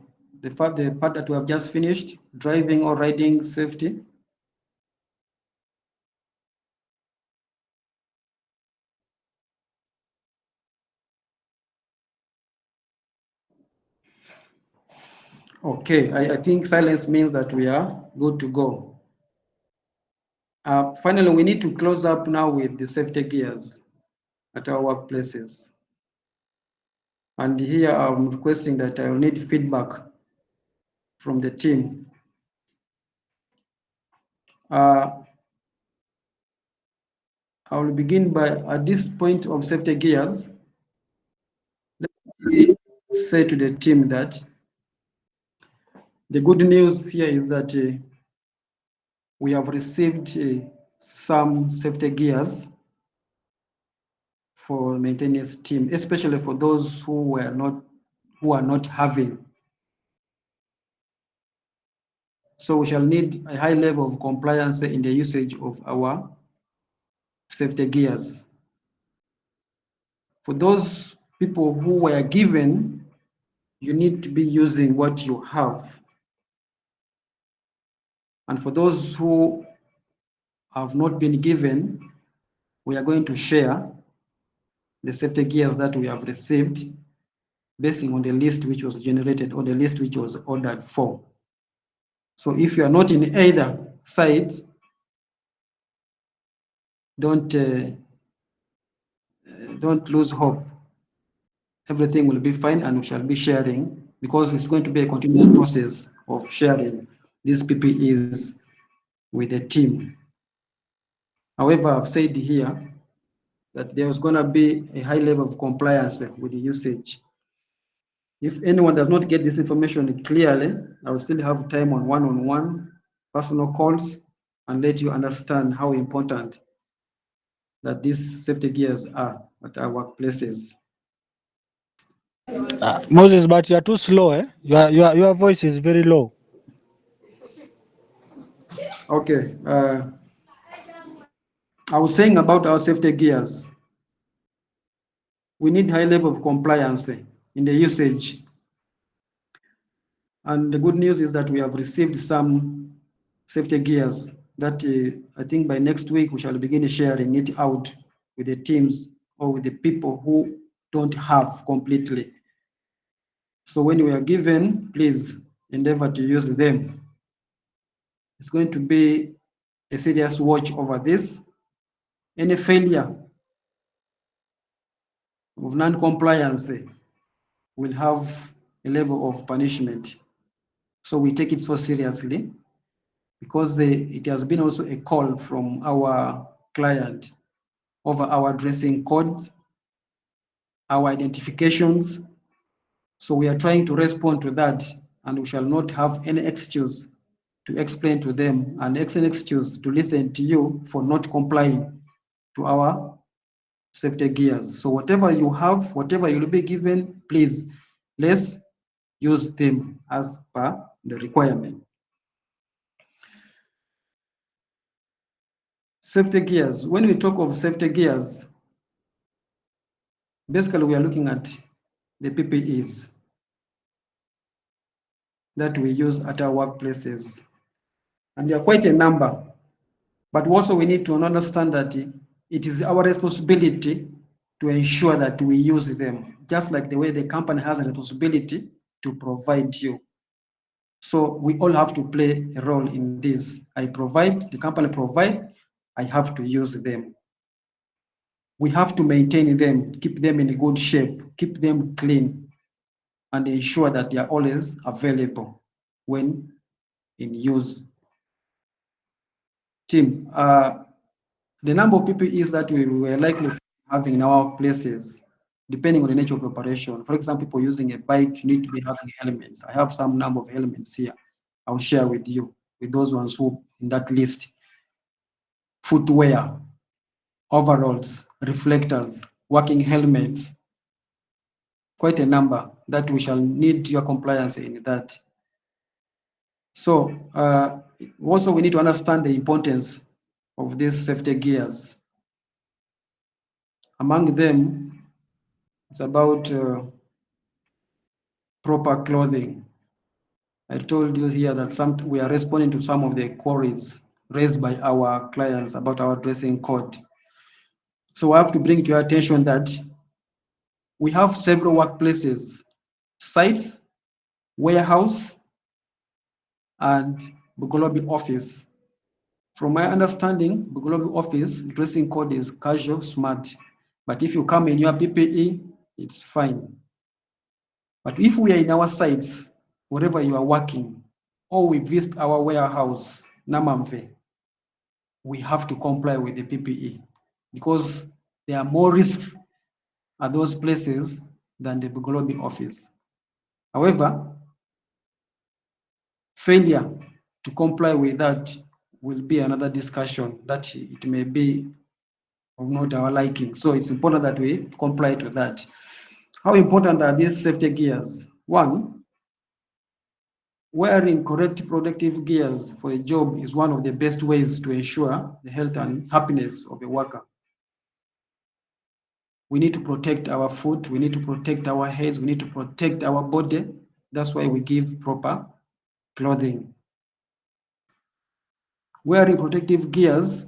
S1: part that we have just finished, driving or riding safety? Okay, I think silence means that we are good to go. Finally, we need to close up now with the safety gears at our workplaces. And here I'm requesting that I will need feedback from the team. I will begin by, at this point of safety gears, let me say to the team that the good news here is that we have received some safety gears for maintenance team, especially for those who are not having. So we shall need a high level of compliance in the usage of our safety gears. For those people who were given, you need to be using what you have. And for those who have not been given, we are going to share the safety gears that we have received based on the list which was generated or the list which was ordered for. So if you are not in either side, don't lose hope. Everything will be fine and we shall be sharing, because it's going to be a continuous process of sharing these PPEs with the team. However, I've said here that there's going to be a high level of compliance with the usage. If anyone does not get this information clearly, I will still have time on one-on-one personal calls and let you understand how important that these safety gears are at our workplaces.
S2: Moses, but you are too slow, eh? Your voice is very low.
S1: Okay. I was saying about our safety gears. We need high level of compliance in the usage. And the good news is that we have received some safety gears that I think by next week we shall begin sharing it out with the teams or with the people who don't have completely. So when we are given, please endeavor to use them. It's going to be a serious watch over this. Any failure of non-compliance will have a level of punishment. So we take it so seriously because it has been also a call from our client over our dressing codes, our identifications. So we are trying to respond to that, and we shall not have any excuse to explain to them and any excuse to listen to you for not complying to our safety gears. So whatever you have, whatever you'll be given, please, let's use them as per the requirement. Safety gears. When we talk of safety gears, basically we are looking at the PPEs that we use at our workplaces. And there are quite a number. But also we need to understand that it is our responsibility to ensure that we use them, just like the way the company has a responsibility to provide you. So we all have to play a role in this. I provide, the company provide, I have to use them. We have to maintain them, keep them in good shape, keep them clean, and ensure that they are always available when in use. Team, the number of PPEs that we were likely having in our places, depending on the nature of the operation. For example, people using a bike, you need to be having elements. I have some number of elements here. I'll share with you, with those ones who in that list. Footwear, overalls, reflectors, working helmets, quite a number that we shall need your compliance in that. So also we need to understand the importance of these safety gears. Among them, it's about proper clothing. I told you here that we are responding to some of the queries raised by our clients about our dressing code. So I have to bring to your attention that we have several workplaces, sites, warehouse, and Bugolobi office. From my understanding, Bugolobi office dressing code is casual, smart. But if you come in your PPE, it's fine. But if we are in our sites, wherever you are working, or we visit our warehouse, Namamve, we have to comply with the PPE because there are more risks at those places than the Bugolobi office. However, failure to comply with that will be another discussion that it may be of not our liking. So it's important that we comply to that. How important are these safety gears? One, wearing correct protective gears for a job is one of the best ways to ensure the health and happiness of a worker. We need to protect our foot, we need to protect our heads, we need to protect our body. That's why we give proper clothing. Wearing protective gears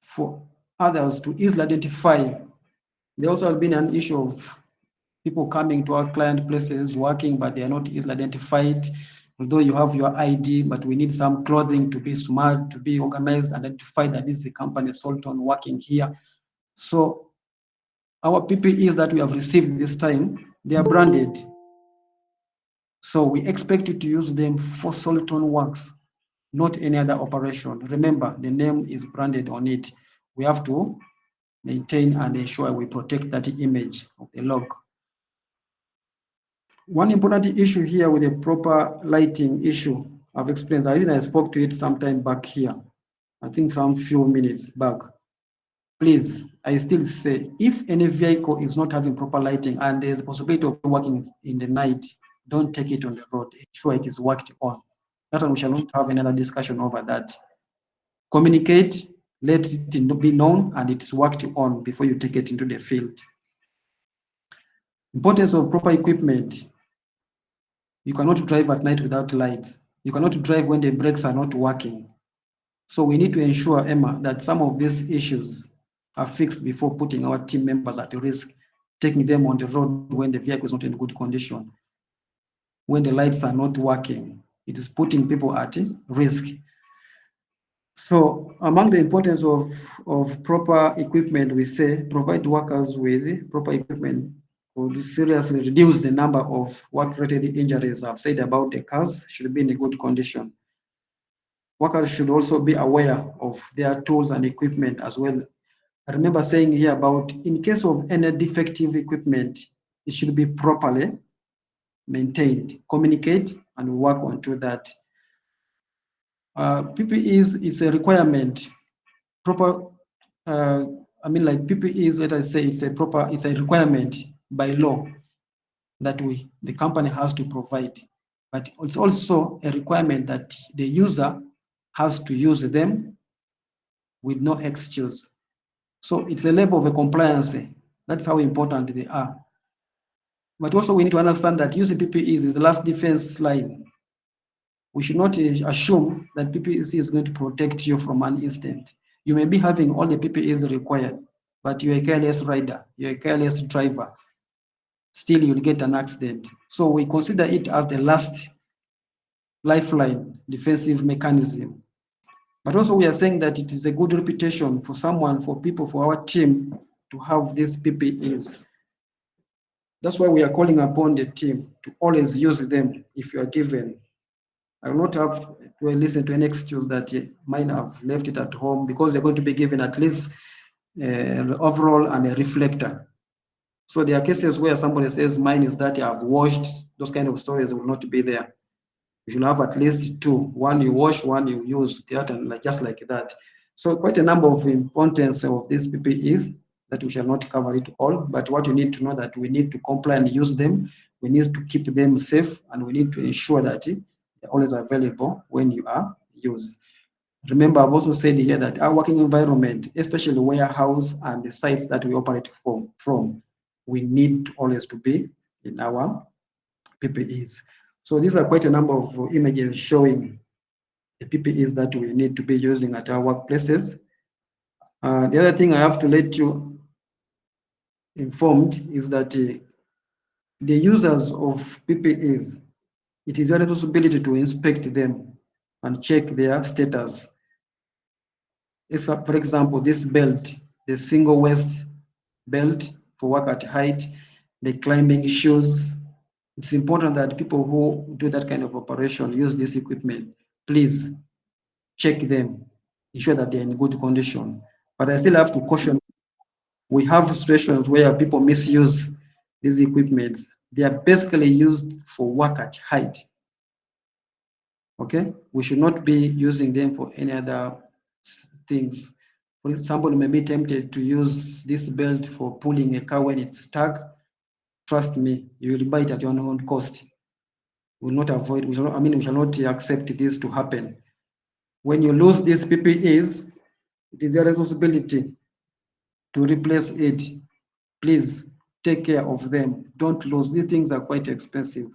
S1: for others to easily identify. There also has been an issue of people coming to our client places working, but they are not easily identified. Although you have your ID, but we need some clothing to be smart, to be organized, identify that this is the company Solton working here. So our PPEs that we have received this time, they are branded. So we expect you to use them for Solton works, not any other operation. Remember, the name is branded on it. We have to maintain and ensure we protect that image of the log. One important issue here with the proper lighting issue, I've explained, I spoke to it sometime back here, I think some few minutes back. Please, I still say, if any vehicle is not having proper lighting and there's a possibility of working in the night, don't take it on the road. Ensure it is worked on. That one we shall not have another discussion over that. Communicate, let it be known, and it's worked on before you take it into the field. Importance of proper equipment. You cannot drive at night without lights. You cannot drive when the brakes are not working. So we need to ensure, Emma, that some of these issues are fixed before putting our team members at risk, taking them on the road when the vehicle is not in good condition. When the lights are not working, it is putting people at risk. So among the importance of proper equipment, we say provide workers with proper equipment would seriously reduce the number of work-related injuries. I've said about the cars should be in a good condition. Workers should also be aware of their tools and equipment as well. I remember saying here about in case of any defective equipment, it should be properly maintained, communicate, and work onto that. PPE is a requirement. Proper, like PPE, let us say it's a requirement by law that the company has to provide. But it's also a requirement that the user has to use them with no excuse. So it's a level of a compliance. That's how important they are. But also we need to understand that using PPEs is the last defense line. We should not assume that PPE is going to protect you from an incident. You may be having all the PPEs required, but you're a careless rider, you're a careless driver. still you'll get an accident. So we consider it as the last lifeline defensive mechanism. But also we are saying that it is a good reputation for someone, for people, for our team to have these PPEs. That's why we are calling upon the team to always use them if you are given. I will not have to listen to any excuse that you might have left it at home, because you're going to be given at least an overall and a reflector. So there are cases where somebody says mine is that I've washed. Those kind of stories will not be there. You should have at least two. One you wash, one you use, the other like just like that. So quite a number of importance of these PPEs that we shall not cover it all. But what you need to know that we need to comply and use them. We need to keep them safe, and we need to ensure that they're always available when you are used. Remember, I've also said here that our working environment, especially the warehouse and the sites that we operate from, we need always to be in our PPEs. So these are quite a number of images showing the PPEs that we need to be using at our workplaces. The other thing I have to let you informed is that the users of PPEs, it is your responsibility to inspect them and check their status. For example, this belt, the single waist belt for work at height, the climbing shoes. It's important that people who do that kind of operation use this equipment. Please check them, ensure that they're in good condition. But I still have to caution, we have situations where people misuse these equipments. They are basically used for work at height. Okay, we should not be using them for any other things. For example, you may be tempted to use this belt for pulling a car when it's stuck. Trust me, you will buy it at your own cost. We will not avoid, we shall not accept this to happen. When you lose these PPEs, it is your responsibility to replace it. Please take care of them. Don't lose. These things are quite expensive.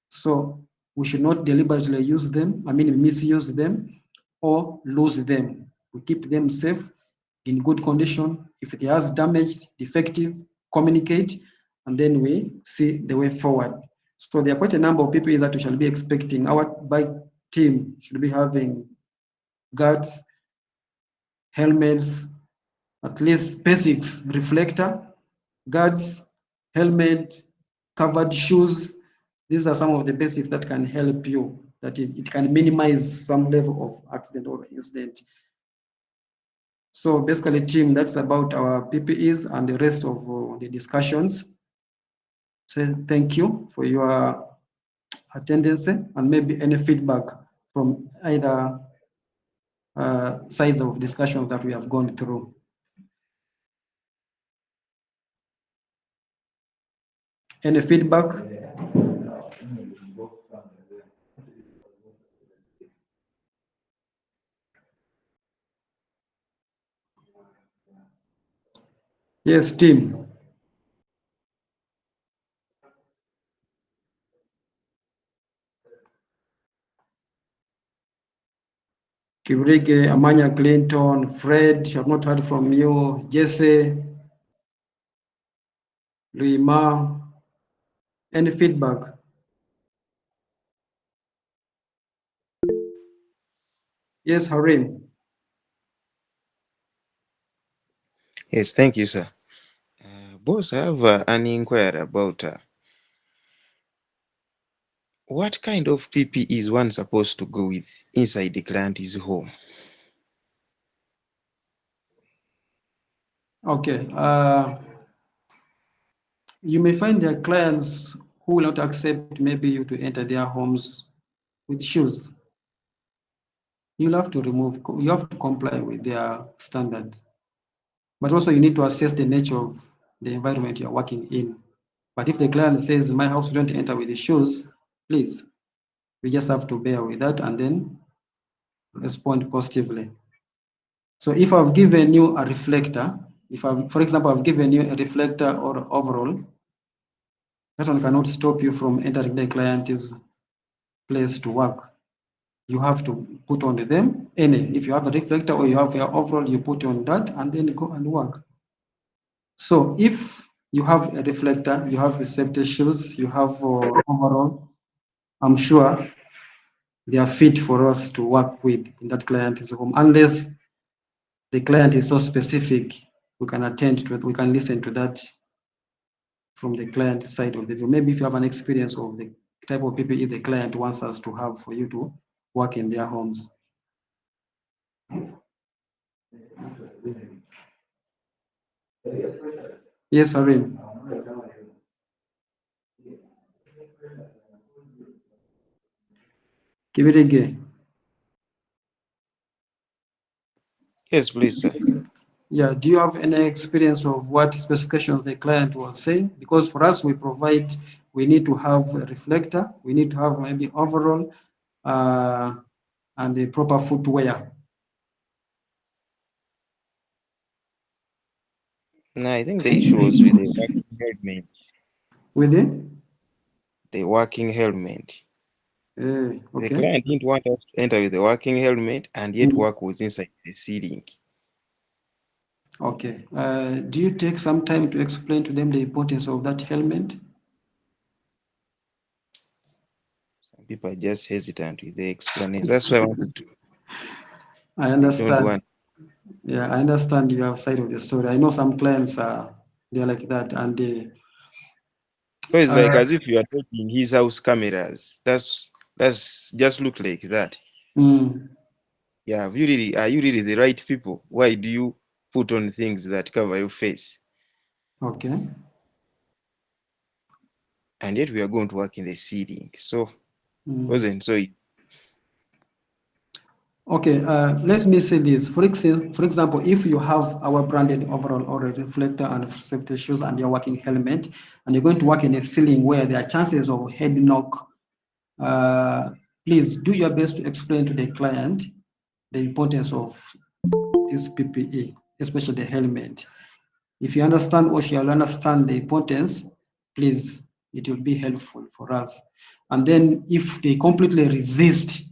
S1: So we should not deliberately use them, misuse them or lose them. We keep them safe, in good condition. If it has damaged, defective, communicate, and then we see the way forward. So there are quite a number of PPEs that we shall be expecting. Our bike team should be having guards, helmets, at least basics, reflector, guards, helmet, covered shoes. These are some of the basics that can help you, that it can minimize some level of accident or incident. So basically, team, that's about our PPEs and the rest of the discussions. So thank you for your attendance and maybe any feedback from either sides of discussions that we have gone through. Any feedback? Yes, team. Kibrige, Amanya Clinton, Fred, have not heard from you. Jesse, Luima, any feedback? Yes, Harim.
S6: Yes, thank you, sir. Boss, I have an inquiry about what kind of PPE is one supposed to go with inside the client's home?
S1: Okay. You may find their clients who will not accept maybe you to enter their homes with shoes. You have to comply with their standards. But also you need to assess the nature of the environment you're working in. But if the client says, my house, don't enter with the shoes, please, we just have to bear with that and then respond positively. So if I've given you a reflector, for example, I've given you a reflector or overall, that one cannot stop you from entering the client's place to work. You have to put on them if you have a reflector or you have your overall, you put on that and then go and work. So if you have a reflector, you have the safety shields, you have overall. I'm sure they are fit for us to work with in that client's home, unless the client is so specific. We can attend to it, we can listen to that from the client side of the view. Maybe if you have an experience of the type of PPE the client wants us to have for you to work in their homes. Yes, Irene. Give it again.
S6: Yes, please, sir.
S1: Yeah, do you have any experience of what specifications the client was saying? Because for us, we need to have a reflector, we need to have maybe overall, and the proper footwear.
S6: No, I think the issue was with the working helmet.
S1: With it?
S6: The working helmet. The
S1: Okay.
S6: client didn't want us to enter with the working helmet, and yet work was inside the ceiling.
S1: Okay. Do you take some time to explain to them the importance of that helmet?
S6: Some people are just hesitant with the explanation. That's why I wanted to.
S1: I
S6: They don't
S1: understand.
S6: want.
S1: Yeah, I understand your side of the story. I know some clients are they're like that, and they.
S6: So it's like as if you are taking his house cameras. That's just look like that. Yeah, are you really the right people? Why do you put on things that cover your face?
S1: Okay.
S6: And yet we are going to work in the ceiling. So wasn't so
S1: Okay, let me say this. For example, if you have our branded overall or a reflector and safety shoes and your working helmet, and you're going to work in a ceiling where there are chances of head knock, please do your best to explain to the client the importance of this PPE, especially the helmet. If you understand or she'll understand the importance, please, it will be helpful for us. And then if they completely resist,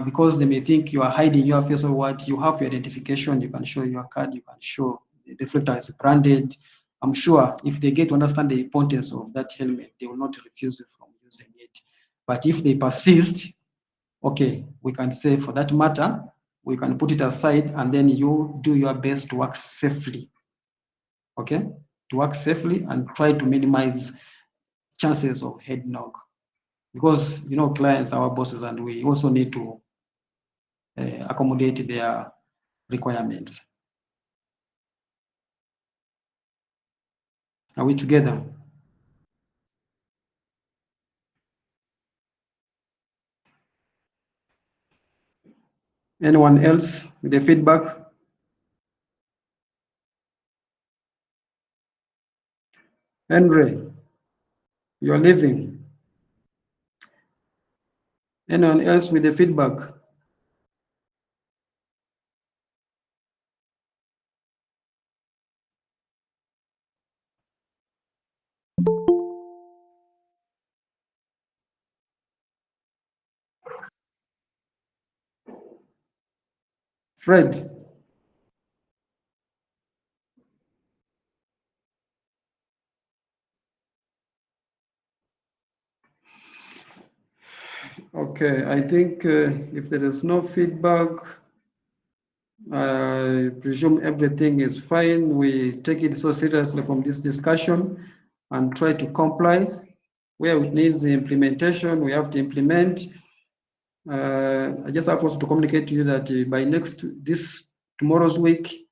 S1: because they may think you are hiding your face or what, you have your identification, you can show your card, you can show the reflector is branded. I'm sure if they get to understand the importance of that helmet, they will not refuse you from using it. But if they persist, okay, we can say for that matter, we can put it aside and then you do your best to work safely. Okay, to work safely and try to minimize chances of head knock, because clients are our bosses and we also need to accommodate their requirements. Are we together? Anyone else with the feedback? Henry, you're leaving. Anyone else with the feedback? Fred? Okay, I think if there is no feedback, I presume everything is fine. We take it so seriously from this discussion and try to comply. Where it needs the implementation, we have to implement. I just have also to communicate to you that by tomorrow's week,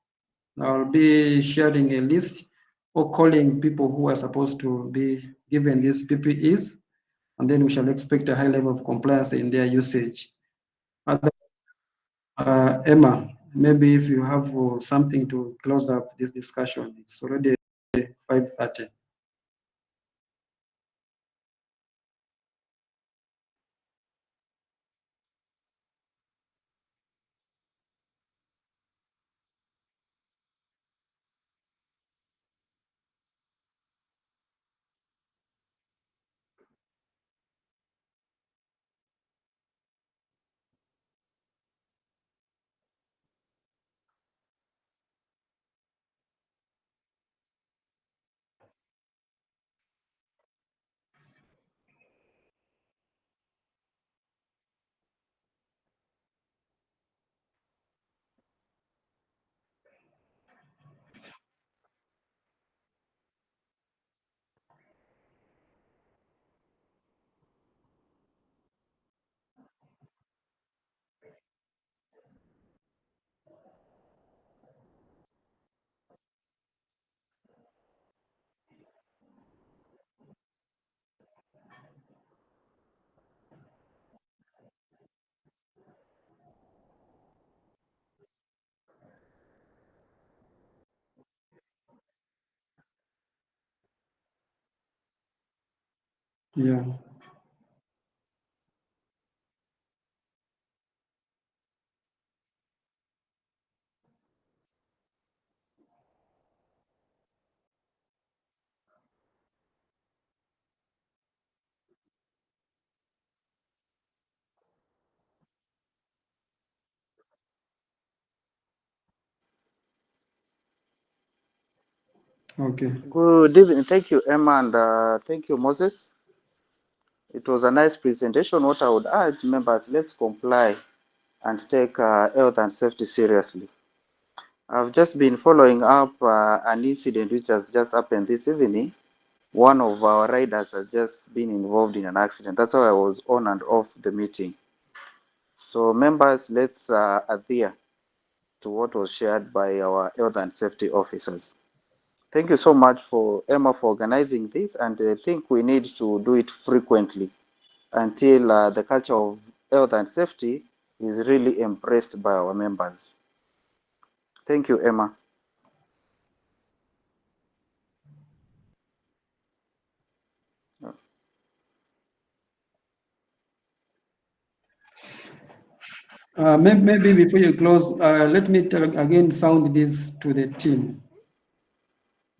S1: I'll be sharing a list or calling people who are supposed to be given these PPEs, and then we shall expect a high level of compliance in their usage. Emma, maybe if you have something to close up this discussion, it's already 5:30. Yeah. Okay.
S7: Good evening. Thank you, Emma, and thank you, Moses. It was a nice presentation. What I would urge members, let's comply and take health and safety seriously. I've just been following up an incident which has just happened this evening. One of our riders has just been involved in an accident. That's why I was on and off the meeting. So members, let's adhere to what was shared by our health and safety officers. Thank you so much for Emma for organizing this, and I think we need to do it frequently until the culture of health and safety is really embraced by our members. Thank you, Emma.
S1: Maybe before you close, let me again sound this to the team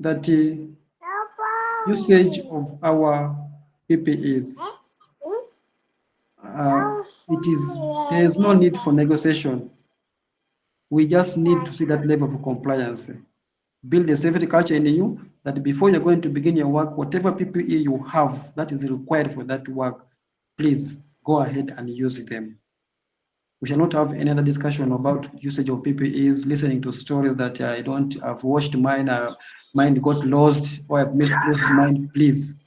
S1: that usage of our PPEs, there is no need for negotiation. We just need to see that level of compliance. Build a safety culture in you that before you're going to begin your work, whatever PPE you have that is required for that work, please go ahead and use them. We shall not have any other discussion about usage of PPEs, listening to stories that I've washed mine, mine got lost, or I've misplaced mine. Please,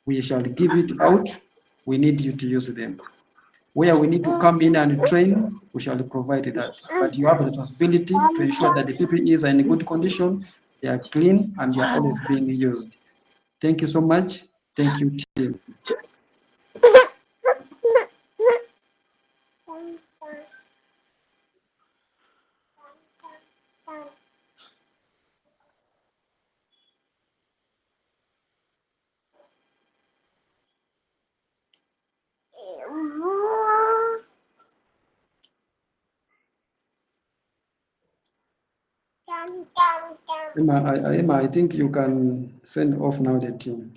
S1: we shall give it out. We need you to use them. Where we need to come in and train, we shall provide that. But you have a responsibility to ensure that the PPEs are in good condition, they are clean, and they are always being used. Thank you so much. Thank you, team. Emma, I think you can send off now the team.